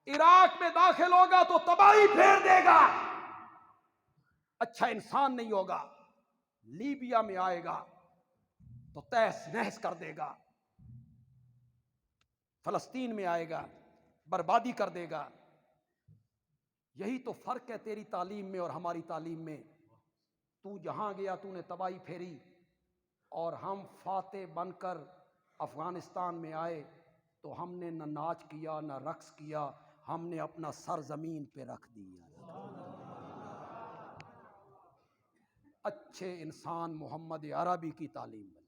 عراق میں داخل ہوگا تو تباہی پھیر دے گا، اچھا انسان نہیں ہوگا۔ لیبیا میں آئے گا تو تہس نہس کر دے گا، فلسطین میں آئے گا بربادی کر دے گا۔ یہی تو فرق ہے تیری تعلیم میں اور ہماری تعلیم میں۔ تو جہاں گیا تو نے تباہی پھیری، اور ہم فاتح بن کر افغانستان میں آئے تو ہم نے نہ ناچ کیا نہ رقص کیا، ہم نے اپنا سر زمین پہ رکھ دیا۔ اچھے انسان محمد عربی کی تعلیم بنائے۔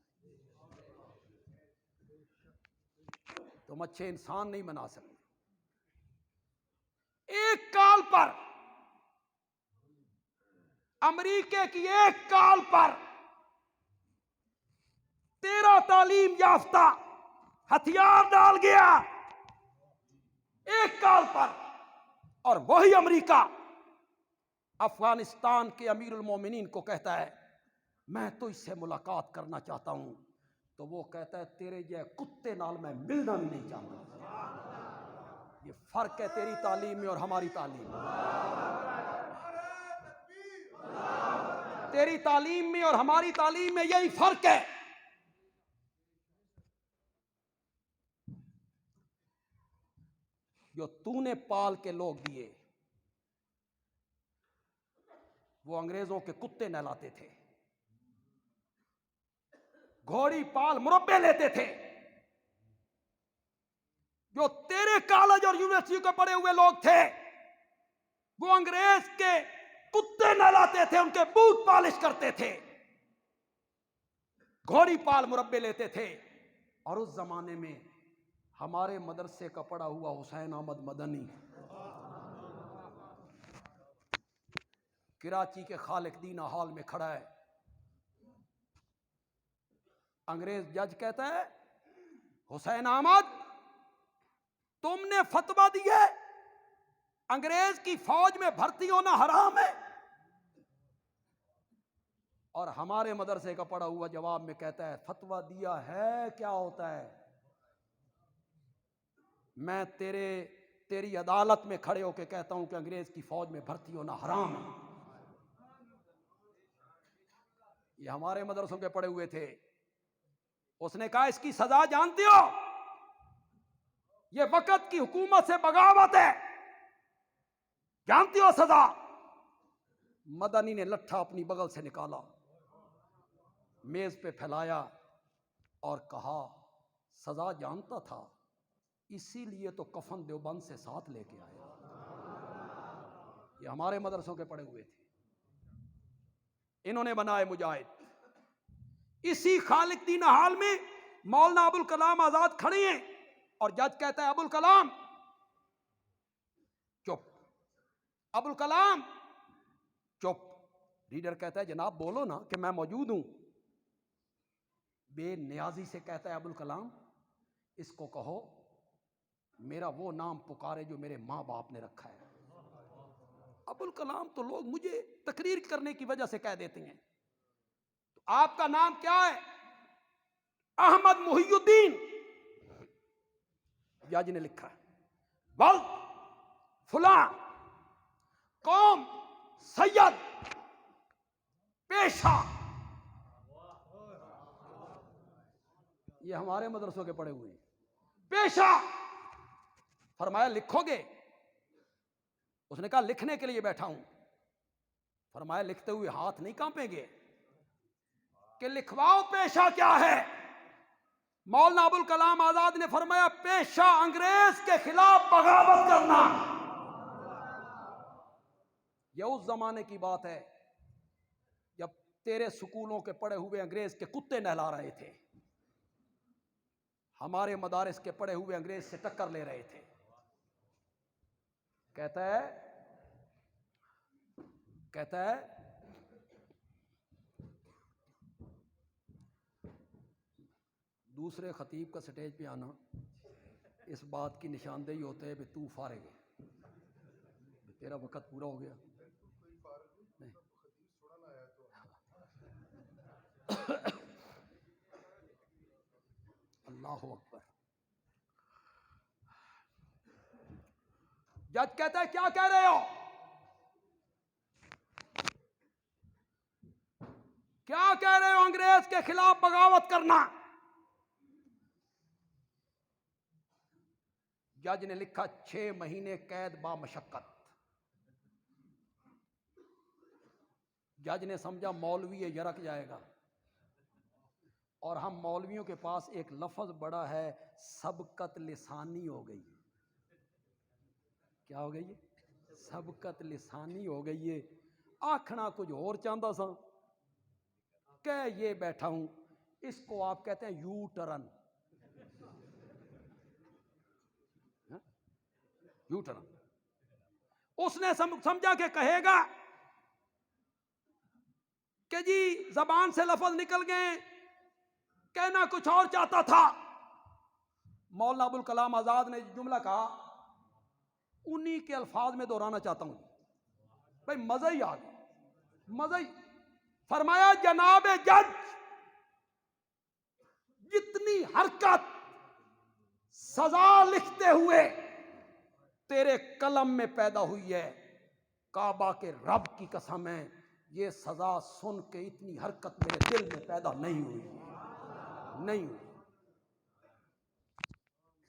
تم اچھے انسان نہیں بنا سکتے۔ ایک کال پر، امریکہ کی ایک کال پر 13 تعلیم یافتہ ہتھیار ڈال گیا، ایک کال پر، اور وہی امریکہ افغانستان کے امیر المومنین کو کہتا ہے میں تو اس سے ملاقات کرنا چاہتا ہوں، تو وہ کہتا ہے تیرے جے کتے نال میں ملنا بھی نہیں چاہتا۔ یہ فرق ہے تیری تعلیم میں اور ہماری تعلیم میں۔ تیری تعلیم میں اور ہماری تعلیم میں یہی فرق ہے۔ جو تو نے پال کے لوگ دیے وہ انگریزوں کے کتے نہلاتے تھے، گھوڑی پال مربے لیتے تھے۔ جو تیرے کالج اور یونیورسٹی کے پڑھے ہوئے لوگ تھے وہ انگریز کے کتے نہلاتے تھے، ان کے بوٹ پالش کرتے تھے، گھوڑی پال مربے لیتے تھے۔ اور اس زمانے میں ہمارے مدرسے کا پڑھا ہوا حسین احمد مدنی کراچی کے خالق دینہ ہال میں کھڑا ہے، انگریز جج کہتا ہے حسین احمد تم نے فتویٰ دیا انگریز کی فوج میں بھرتی ہونا حرام ہے، اور ہمارے مدرسے کا پڑھا ہوا جواب میں کہتا ہے فتویٰ دیا ہے کیا ہوتا ہے، میں تیری عدالت میں کھڑے ہو کے کہتا ہوں کہ انگریز کی فوج میں بھرتی ہونا حرام ہے۔ یہ ہمارے مدرسوں کے پڑھے ہوئے تھے۔ اس نے کہا اس کی سزا جانتے ہو؟ یہ وقت کی حکومت سے بغاوت ہے، جانتے ہو سزا؟ مدنی نے لٹھا اپنی بغل سے نکالا، میز پہ پھیلایا اور کہا سزا جانتا تھا، اسی لیے تو کفن دیوبند سے ساتھ لے کے آیا۔ یہ ہمارے مدرسوں کے پڑھے ہوئے تھے، انہوں نے بنائے مجاہد۔ اسی خالق دینہ ہال میں مولانا ابوالکلام آزاد کھڑے ہیں اور جج کہتا ہے ابوالکلام چپ، ابوالکلام چپ۔ ریڈر کہتا ہے جناب بولو نا کہ میں موجود ہوں۔ بے نیازی سے کہتا ہے ابوالکلام اس کو کہو میرا وہ نام پکارے جو میرے ماں باپ نے رکھا ہے۔ ابوالکلام تو لوگ مجھے تقریر کرنے کی وجہ سے کہہ دیتے ہیں، تو آپ کا نام کیا ہے؟ احمد محی الدین۔ جج نے لکھا ولد فلاں، قوم سید، پیشہ۔ یہ ہمارے مدرسوں کے پڑھے ہوئے ہیں۔ پیشہ فرمایا لکھو گے؟ اس نے کہا لکھنے کے لیے بیٹھا ہوں. فرمایا لکھتے ہوئے ہاتھ نہیں کانپیں گے؟ کہ لکھواؤ پیشہ کیا ہے؟ مولانا ابوالکلام آزاد نے فرمایا پیشہ انگریز کے خلاف بغاوت کرنا. یہ اس زمانے کی بات ہے جب تیرے سکولوں کے پڑھے ہوئے انگریز کے کتے نہلا رہے تھے، ہمارے مدارس کے پڑھے ہوئے انگریز سے ٹکر لے رہے تھے. کہتا ہے دوسرے خطیب کا سٹیج پہ آنا اس بات کی نشاندہی ہوتا ہے کہ تو فارغ ہے، تیرا وقت پورا ہو گیا. نہیں. اللہ اکبر. جج کہتا ہے کیا کہہ رہے ہو؟ کیا کہہ رہے ہو انگریز کے خلاف بغاوت کرنا؟ جج نے لکھا 6 مہینے قید با مشقت. جج نے سمجھا مولوی یہ یرک جائے گا، اور ہم مولویوں کے پاس ایک لفظ بڑا ہے، سبقت لسانی ہو گئی. کیا ہو گئی ہے؟ سبقت لسانی ہو گئی ہے. آکھنا کچھ اور چاہتا سا، کہ یہ بیٹھا ہوں. اس کو آپ کہتے ہیں یو ٹرن. U turn. اس نے سمجھا کہ کہے گا کہ جی زبان سے لفظ نکل گئے، کہنا کچھ اور چاہتا تھا. مولانا ابوالکلام آزاد نے جملہ کہا انہی کے الفاظ میں دہرانا چاہتا ہوں. بھائی مزہ ہی آ گیا، مزہ ہی. فرمایا جناب جج، جتنی حرکت سزا لکھتے ہوئے تیرے قلم میں پیدا ہوئی ہے، کعبہ کے رب کی قسم ہے یہ سزا سن کے اتنی حرکت میرے دل میں پیدا نہیں ہوئی. نہیں ہوئی.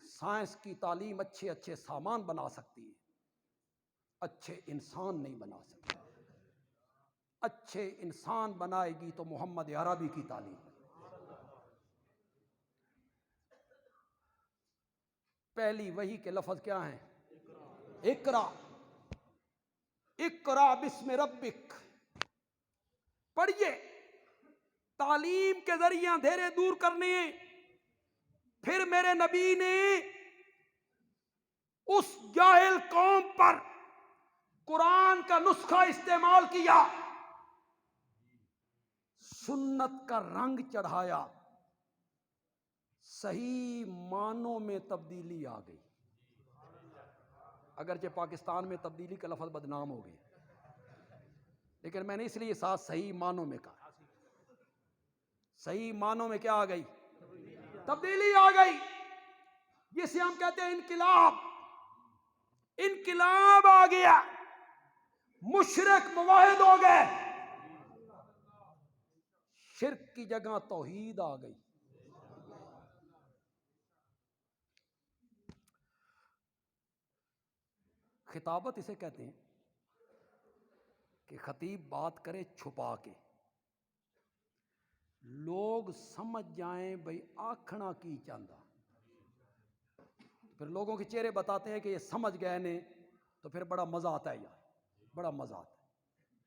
سائنس کی تعلیم اچھے اچھے سامان بنا سکتی ہے، اچھے انسان نہیں بنا سکتی. اچھے انسان بنائے گی تو محمد عربی کی تعلیم. پہلی وحی کے لفظ کیا ہیں؟ اقرا. اقرا بسم ربک. پڑھیے. تعلیم کے ذریعے اندھیرے دور کرنے. پھر میرے نبی نے اس جاہل قوم پر قرآن کا نسخہ استعمال کیا، سنت کا رنگ چڑھایا، صحیح معنوں میں تبدیلی آ گئی. اگرچہ پاکستان میں تبدیلی کا لفظ بدنام ہو گیا، لیکن میں نے اس لیے ساتھ صحیح معنوں میں کہا. صحیح معنوں میں کیا آ گئی؟ تبدیلی آ گئی. جسے ہم کہتے ہیں انقلاب. انقلاب آ گیا، مشرک موحد ہو گئے، شرک کی جگہ توحید آ گئی. خطابت اسے کہتے ہیں کہ خطیب بات کرے چھپا کے، لوگ سمجھ جائیں بھئی آکھنا کی چاندہ. پھر لوگوں کے چہرے بتاتے ہیں کہ یہ سمجھ گئے نے، تو پھر بڑا مزہ آتا ہے یار، بڑا مزہ آتا ہے.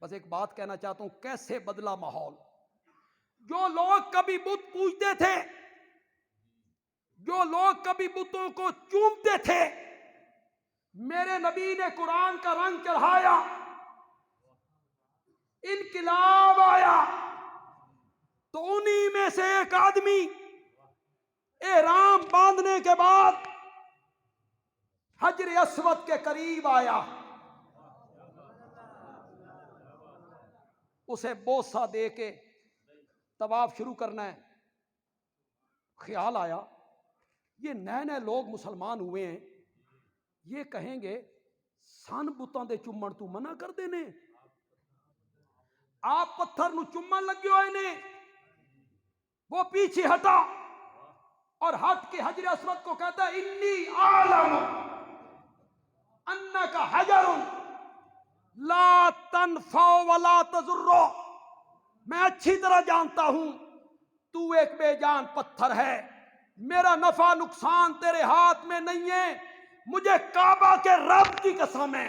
بس ایک بات کہنا چاہتا ہوں، کیسے بدلا ماحول. جو لوگ کبھی بت پوجتے تھے، جو لوگ کبھی بتوں کو چومتے تھے، میرے نبی نے قرآن کا رنگ چڑھایا، انقلاب آیا، تو انہی میں سے ایک آدمی احرام باندھنے کے بعد حجر اسود کے قریب آیا، اسے بوسہ دے کے طواف شروع کرنا ہے. خیال آیا یہ نئے نئے لوگ مسلمان ہوئے ہیں، یہ کہیں گے سن بتاں دے چومن تو منع کر دینے، آپ پتھر نو چومن لگے ہوئے نے. وہ پیچھے ہٹا اور ہٹ کے حجر اسود کو کہتا ہے انی عالم انک حجر لا تنفع ولا تضر، میں اچھی طرح جانتا ہوں تو ایک بے جان پتھر ہے، میرا نفع نقصان تیرے ہاتھ میں نہیں ہے، مجھے کعبہ کے رب کی قسم ہے،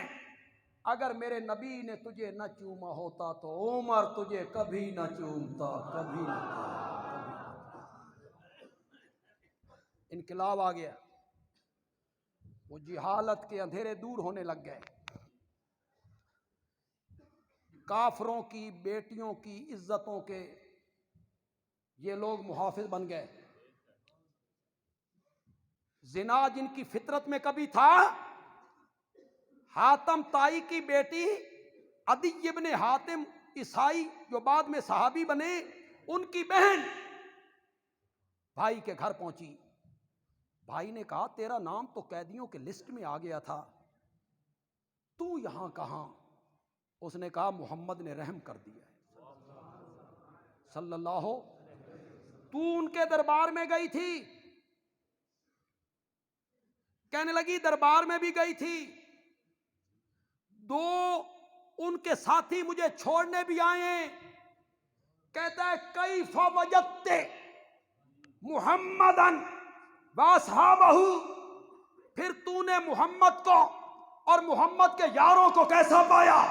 اگر میرے نبی نے تجھے نہ چوما ہوتا تو عمر تجھے کبھی نہ چومتا، کبھی نہ انقلاب آ گیا، وہ جہالت کے اندھیرے دور ہونے لگ گئے، کافروں کی بیٹیوں کی عزتوں کے یہ لوگ محافظ بن گئے، زنا جن کی فطرت میں کبھی تھا، حاتم طائی کی بیٹی عدی ابن حاتم عیسائی جو بعد میں صحابی بنے، ان کی بہن بھائی کے گھر پہنچی، بھائی نے کہا تیرا نام تو قیدیوں کے لسٹ میں آ گیا تھا، تو یہاں کہاں؟ اس نے کہا محمد نے رحم کر دیا صلی اللہ ہو، تو ان کے دربار میں گئی تھی؟ کہنے لگی دربار میں بھی گئی تھی، دو ان کے ساتھی مجھے چھوڑنے بھی آئے ہیں، کہتا ہے کیف وجدت محمدن واصحابہ، پھر تو نے محمد کو اور محمد کے یاروں کو کیسا پایا؟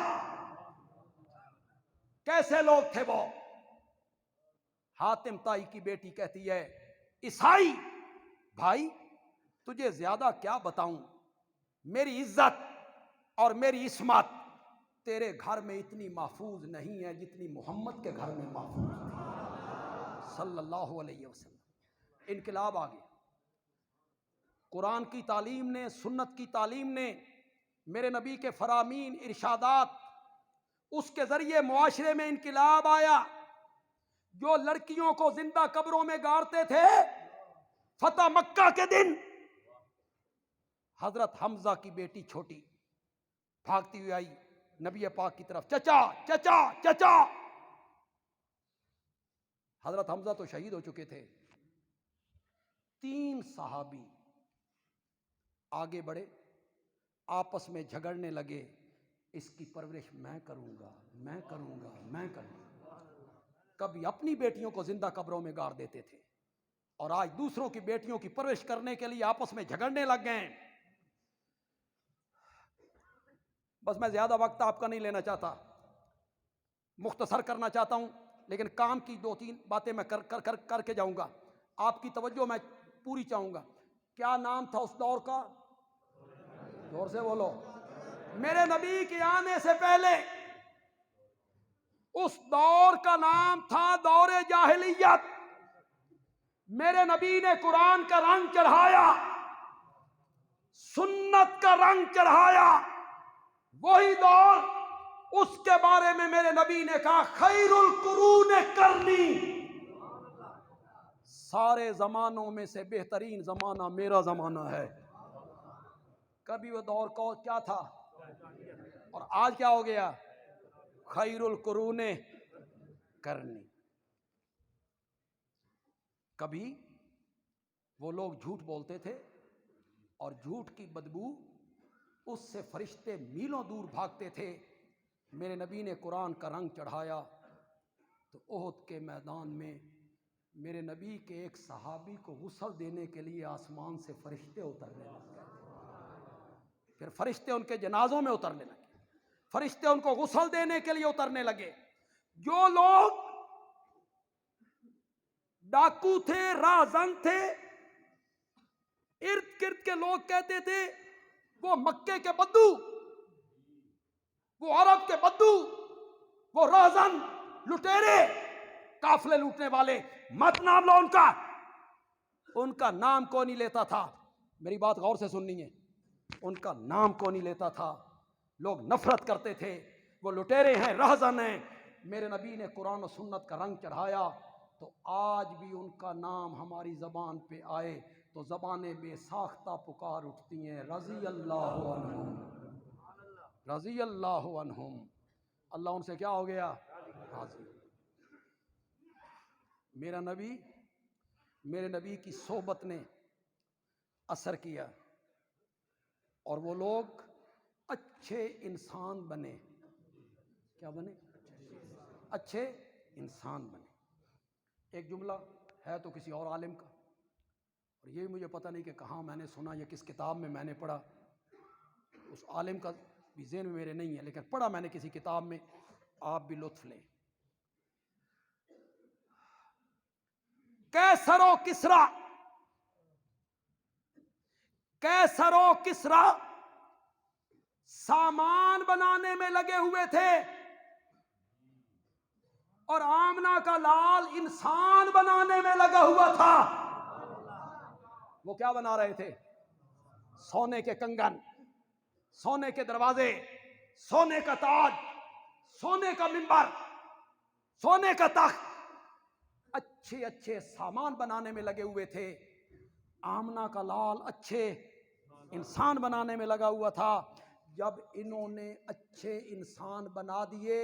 کیسے لوگ تھے وہ؟ حاتم طائی کی بیٹی کہتی ہے عیسائی بھائی تجھے زیادہ کیا بتاؤں، میری عزت اور میری عصمت تیرے گھر میں اتنی محفوظ نہیں ہے جتنی محمد کے گھر میں محفوظ تھی صلی اللہ علیہ وسلم۔ انقلاب آ گیا، قرآن کی تعلیم نے، سنت کی تعلیم نے، میرے نبی کے فرامین ارشادات، اس کے ذریعے معاشرے میں انقلاب آیا۔ جو لڑکیوں کو زندہ قبروں میں گاڑتے تھے، فتح مکہ کے دن حضرت حمزہ کی بیٹی چھوٹی بھاگتی ہوئی آئی نبی پاک کی طرف، چچا چچا چچا، حضرت حمزہ تو شہید ہو چکے تھے، 3 صحابی آگے بڑھے، آپس میں جھگڑنے لگے، اس کی پرورش میں کروں گا، میں کروں گا، میں کروں گا۔ کبھی اپنی بیٹیوں کو زندہ قبروں میں گاڑ دیتے تھے، اور آج دوسروں کی بیٹیوں کی پرورش کرنے کے لیے آپس میں جھگڑنے لگ گئے ہیں۔ بس میں زیادہ وقت آپ کا نہیں لینا چاہتا، مختصر کرنا چاہتا ہوں، لیکن کام کی 2-3 باتیں میں کر کے جاؤں گا، آپ کی توجہ میں پوری چاہوں گا۔ کیا نام تھا اس دور کا؟ زور سے بولو۔ میرے نبی کے آنے سے پہلے اس دور کا نام تھا دور جاہلیت۔ میرے نبی نے قرآن کا رنگ چڑھایا، سنت کا رنگ چڑھایا، وہی دور، اس کے بارے میں میرے نبی نے کہا خیر القرون کرنی، سارے زمانوں میں سے بہترین زمانہ میرا زمانہ ہے۔ کبھی وہ دور کو کیا تھا اور آج کیا ہو گیا؟ خیر القرون کرنی۔ کبھی وہ لوگ جھوٹ بولتے تھے اور جھوٹ کی بدبو اس سے فرشتے میلوں دور بھاگتے تھے۔ میرے نبی نے قرآن کا رنگ چڑھایا تو احد کے میدان میں میرے نبی کے ایک صحابی کو غسل دینے کے لیے آسمان سے فرشتے اترنے لگ گئے، پھر فرشتے ان کے جنازوں میں اترنے لگے، فرشتے ان کو غسل دینے کے لیے اترنے لگے۔ جو لوگ ڈاکو تھے، راہزن تھے، ارد گرد کے لوگ کہتے تھے وہ مکے کے بدو، وہ عرب کے بدو، وہ راہزن، لٹیرے، قافلے لوٹنے والے، مت نام لو ان کا نام کون نہیں لیتا تھا؟ میری بات غور سے سننی ہے، ان کا نام کون نہیں لیتا تھا؟ لوگ نفرت کرتے تھے، وہ لٹیرے ہیں، راہزن ہیں۔ میرے نبی نے قرآن و سنت کا رنگ چڑھایا تو آج بھی ان کا نام ہماری زبان پہ آئے تو زبانیں بے ساختہ پکار اٹھتی ہیں، رضی اللہ عنہم، رضی اللہ عنہم۔ اللہ ان سے کیا ہو گیا؟ راضی۔ میرے نبی کی صحبت نے اثر کیا اور وہ لوگ اچھے انسان بنے۔ کیا بنے؟ اچھے انسان بنے. ایک جملہ ہے تو کسی اور عالم کا، اور یہ مجھے پتہ نہیں کہ کہاں میں نے سنا یا کس کتاب میں میں نے پڑھا، اس عالم کا بھی ذہن میں میرے نہیں ہے، لیکن پڑھا میں نے کسی کتاب میں، آپ بھی لطف لیں. کیسر و کسریٰ، کیسر و کسریٰ سامان بنانے میں لگے ہوئے تھے، اور آمنہ کا لال انسان بنانے میں لگا ہوا تھا. وہ کیا بنا رہے تھے؟ سونے کے کنگن، سونے کے دروازے، سونے کا تاج، سونے کا منبر، سونے کا تخت، اچھے اچھے سامان بنانے میں لگے ہوئے تھے. آمنہ کا لال اچھے انسان بنانے میں لگا ہوا تھا. جب انہوں نے اچھے انسان بنا دیے،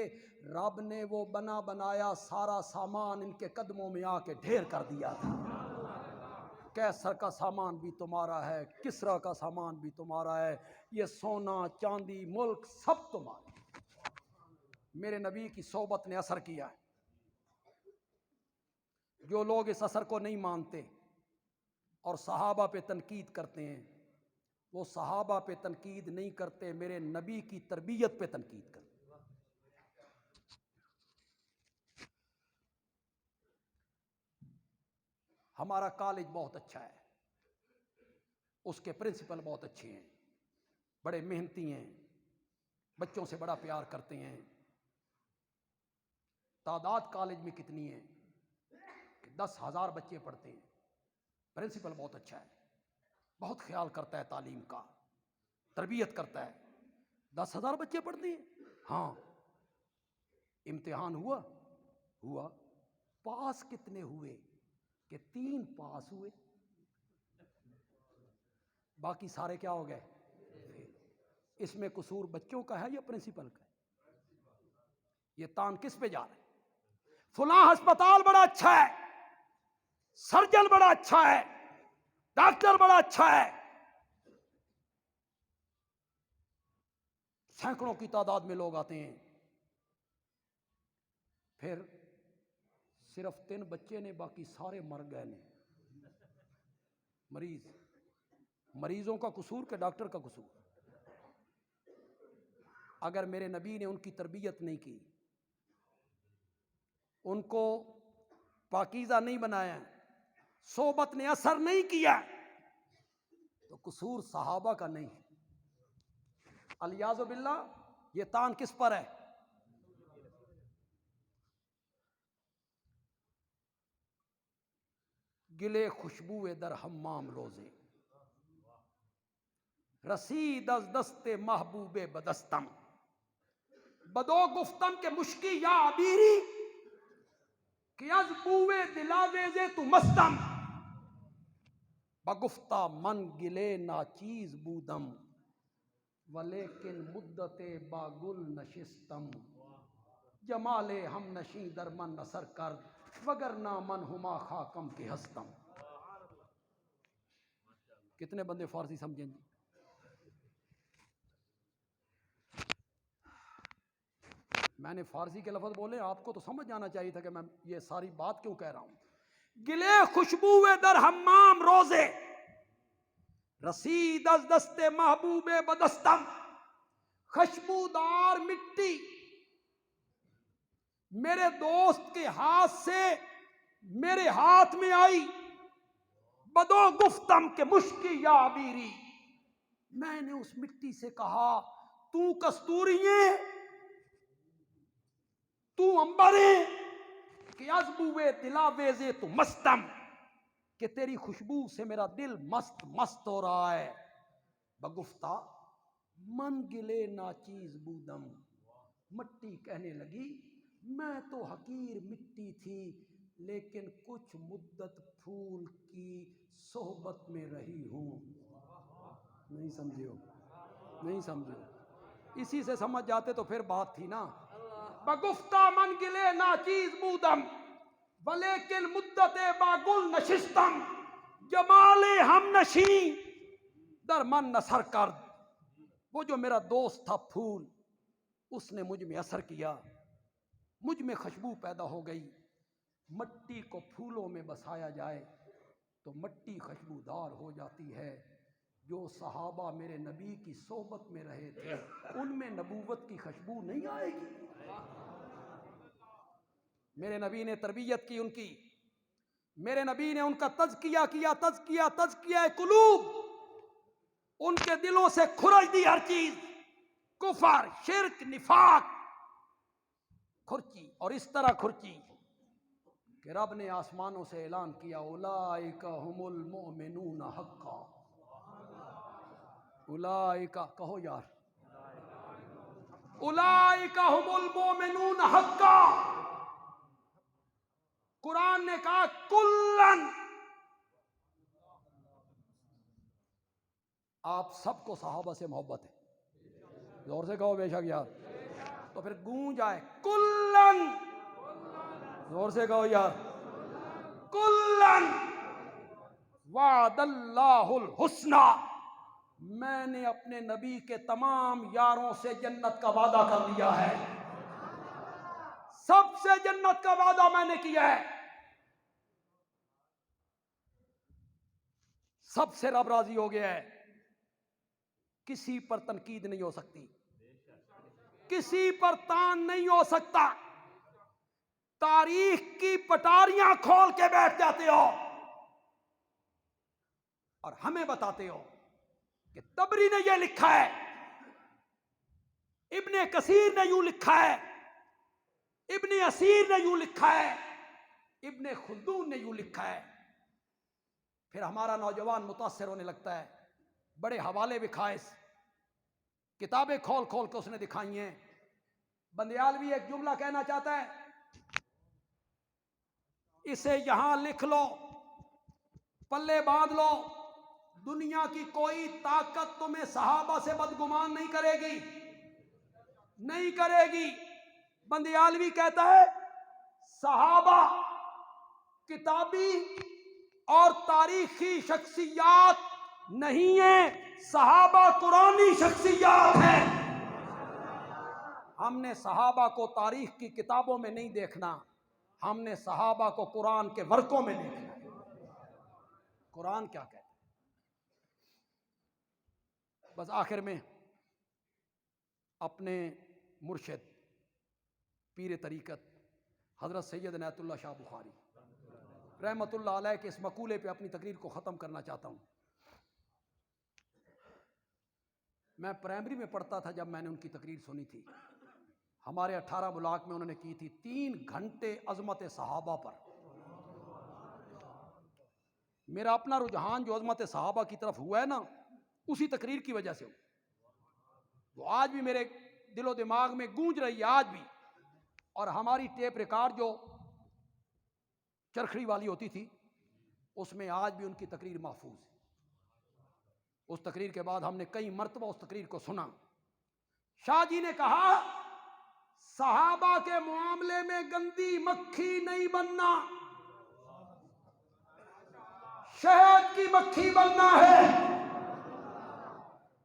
رب نے وہ بنا بنایا سارا سامان ان کے قدموں میں آ کے ڈھیر کر دیا تھا. کیسر کا سامان بھی تمہارا ہے، کسریٰ کا سامان بھی تمہارا ہے، یہ سونا چاندی ملک سب تمہارے. میرے نبی کی صحبت نے اثر کیا ہے. جو لوگ اس اثر کو نہیں مانتے اور صحابہ پہ تنقید کرتے ہیں، وہ صحابہ پہ تنقید نہیں کرتے، میرے نبی کی تربیت پہ تنقید کرتے. ہمارا کالج بہت اچھا ہے، اس کے پرنسپل بہت اچھے ہیں، بڑے محنتی ہیں، بچوں سے بڑا پیار کرتے ہیں. تعداد کالج میں کتنی ہے؟ 10,000 بچے پڑھتے ہیں. پرنسپل بہت اچھا ہے، بہت خیال کرتا ہے تعلیم کا، تربیت کرتا ہے. 10,000 بچے پڑھتے ہیں. ہاں، امتحان ہوا، پاس کتنے ہوئے؟ کہ 3 پاس ہوئے، باقی سارے کیا ہو گئے؟ اس میں قصور بچوں کا ہے یا پرنسپل کا ہے؟ یہ تان کس پہ جا رہا ہے؟ فلاں ہسپتال بڑا اچھا ہے، سرجن بڑا اچھا ہے، ڈاکٹر بڑا اچھا ہے، سینکڑوں کی تعداد میں لوگ آتے ہیں، پھر صرف 3 بچے نے، باقی سارے مر گئے نے. مریضوں کا قصور کہ ڈاکٹر کا قصور؟ اگر میرے نبی نے ان کی تربیت نہیں کی، ان کو پاکیزہ نہیں بنایا، صحبت نے اثر نہیں کیا، تو قصور صحابہ کا نہیں. الیاذ باللہ یہ تان کس پر ہے؟ گلے خوشبوئے در حمام روزے، رسید از دست محبوب بدستم، بدو گفتم کہ مشکی یا عبیری، کہ از بوئے دلاویزے تو مستم، بگفتہ من گلے ناچیز بودم، ولیکن مدت با گل نشستم، جمال ہم نشیں در من نثر کرد، وگرنہ من ہما خاکم کے ہستم. کتنے بندے فارسی سمجھیں گے؟ میں نے فارسی کے لفظ بولے، آپ کو تو سمجھ جانا چاہیے تھا کہ میں یہ ساری بات کیوں کہہ رہا ہوں. گلے خوشبوئے در حمام روزے، رسید از دست محبوب بدستم، خوشبودار مٹی میرے دوست کے ہاتھ سے میرے ہاتھ میں آئی، بدو گفتم کہ مشکی یا عبیری، میں نے اس مٹی سے کہا تو کستوری ہے، تو عنبر ہے، کہ از بوئے دلاویزے تو مستم، کہ تیری خوشبو سے میرا دل مست مست ہو رہا ہے. بگفتہ من گلے ناچیز بودم، مٹی کہنے لگی میں تو حقیر مٹی تھی، لیکن کچھ مدت پھول کی صحبت میں رہی ہوں. نہیں سمجھے؟ اسی سے سمجھ جاتے تو پھر بات تھی نا. بگفتہ من گلے ناچیز بودم، ولیکن مدت با گل نشستم، جمال ہم نشیں در من نثر کرد. وہ جو میرا دوست تھا پھول، اس نے مجھ میں اثر کیا، مجھ میں خوشبو پیدا ہو گئی۔ مٹی کو پھولوں میں بسایا جائے تو مٹی خوشبودار ہو جاتی ہے۔ جو صحابہ میرے نبی کی صحبت میں رہے تھے ان میں نبوت کی خوشبو نہیں آئے گی؟ میرے نبی نے تربیت کی ان کی، میرے نبی نے ان کا تزکیہ کیا، تزکیہ قلوب، ان کے دلوں سے کھرچ دی ہر چیز، کفر، شرک، نفاق کھرچی، اور اس طرح کھرچی کہ رب نے آسمانوں سے اعلان کیا اولئک هم المؤمنون حقا، اولئک، کہو یار، اولئک هم المؤمنون حقا۔ قرآن نے کہا کلن، آپ سب کو صحابہ سے محبت ہے، زور سے کہو بے شک یار، تو پھر گونج آئے کلن، زور سے کہو یار، کلن وعد اللہ الحسنی، میں نے اپنے نبی کے تمام یاروں سے جنت کا وعدہ کر لیا ہے، سب سے جنت کا وعدہ میں نے کیا ہے، سب سے رب راضی ہو گیا ہے، کسی پر تنقید نہیں ہو سکتی، کسی پر تان نہیں ہو سکتا، تاریخ کی پٹاریاں کھول کے بیٹھ جاتے ہو اور ہمیں بتاتے ہو کہ طبری نے یہ لکھا ہے، ابن کثیر نے یوں لکھا ہے، ابن اسیر نے یوں لکھا ہے، ابن خلدون نے یوں لکھا ہے۔ پھر ہمارا نوجوان متاثر ہونے لگتا ہے، بڑے حوالے بکھائے، کتابیں کھول کھول کے اس نے دکھائی ہیں۔ بندیالوی ایک جملہ کہنا چاہتا ہے، اسے یہاں لکھ لو، پلے باندھ لو، دنیا کی کوئی طاقت تمہیں صحابہ سے بدگمان نہیں کرے گی، نہیں کرے گی۔ بندیالوی کہتا ہے صحابہ کتابی اور تاریخی شخصیات نہیں ہیں، صحابہ قرآنی شخصیات ہیں۔ ہم نے صحابہ کو تاریخ کی کتابوں میں نہیں دیکھنا، ہم نے صحابہ کو قرآن کے ورقوں میں دیکھنا ہے۔ قرآن کیا کہتا ہے؟ بس آخر میں اپنے مرشد پیر طریقت حضرت سید عنایت اللہ شاہ بخاری رحمت اللہ علیہ کے اس مقولے پہ اپنی تقریر کو ختم کرنا چاہتا ہوں۔ میں پرائمری میں پڑھتا تھا جب میں نے ان کی تقریر سنی تھی، ہمارے 18 بلاک میں انہوں نے کی تھی، 3 گھنٹے عظمت صحابہ پر۔ میرا اپنا رجحان جو عظمت صحابہ کی طرف ہوا ہے نا، اسی تقریر کی وجہ سے ہوا، وہ آج بھی میرے دل و دماغ میں گونج رہی ہے آج بھی۔ اور ہماری ٹیپ ریکارڈ جو چرخڑی والی ہوتی تھی اس میں آج بھی ان کی تقریر محفوظ ہے۔ اس تقریر کے بعد ہم نے کئی مرتبہ اس تقریر کو سنا۔ شاہ جی نے کہا صحابہ کے معاملے میں گندی مکھی نہیں بننا، شہد کی مکھی بننا ہے۔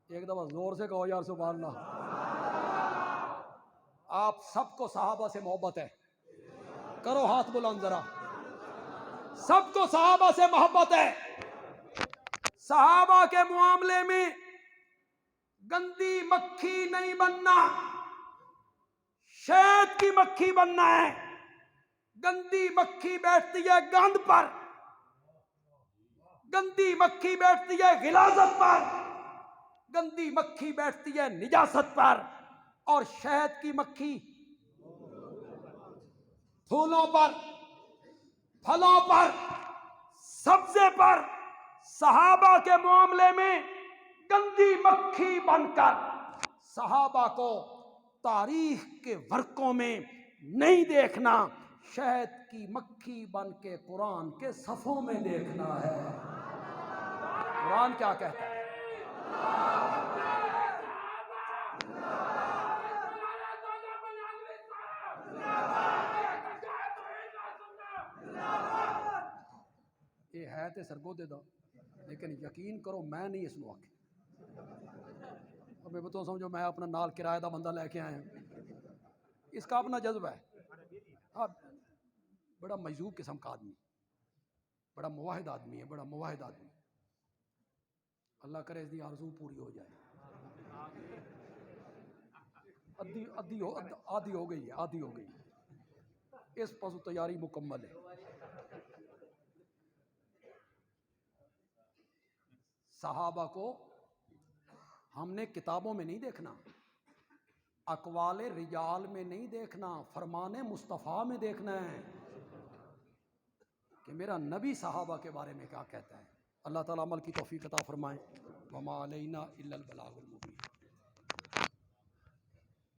ایک دفعہ زور سے کہو یار سبحان اللہ۔ آپ سب کو صحابہ سے محبت ہے، کرو ہاتھ بلند ذرا، سب کو صحابہ سے محبت ہے۔ صحابہ کے معاملے میں گندی مکھی نہیں بننا، شہد کی مکھی بننا ہے۔ گندی مکھی بیٹھتی ہے گند پر، گندی مکھی بیٹھتی ہے غلاظت پر، گندی مکھی بیٹھتی ہے نجاست پر، اور شہد کی مکھی پھولوں پر، پھلوں پر، سبزے پر۔ صحابہ کے معاملے میں گندی مکھی بن کر صحابہ کو تاریخ کے ورقوں میں نہیں دیکھنا، شہد کی مکھی بن کے قرآن کے صفوں میں دیکھنا ہے۔ قرآن کیا کہتا ہے؟ یہ ہے تے سرگودے دا، لیکن یقین کرو میں نہیں اس موقع اب میں تو سمجھو میں اپنا نال کرایہ دا بندہ لے کے آیا ہوں۔ اس کا اپنا جذبہ ہے. ہاں بڑا مجذوب قسم کا آدمی، بڑا موحد آدمی ہے، بڑا موحد آدمی. اللہ کرے اس کی آرزو پوری ہو جائے. آدھی ہو گئی ہے، آدھی ہو گئی ہے، اس پاسو تیاری مکمل ہے. صحابہ کو ہم نے کتابوں میں نہیں دیکھنا، اقوال رجال میں نہیں دیکھنا، فرمان مصطفیٰ میں دیکھنا ہے کہ میرا نبی صحابہ کے بارے میں کیا کہتا ہے. اللہ تعالیٰ عمل کی توفیق عطا فرمائے. وما علینا الا البلاغ المبین.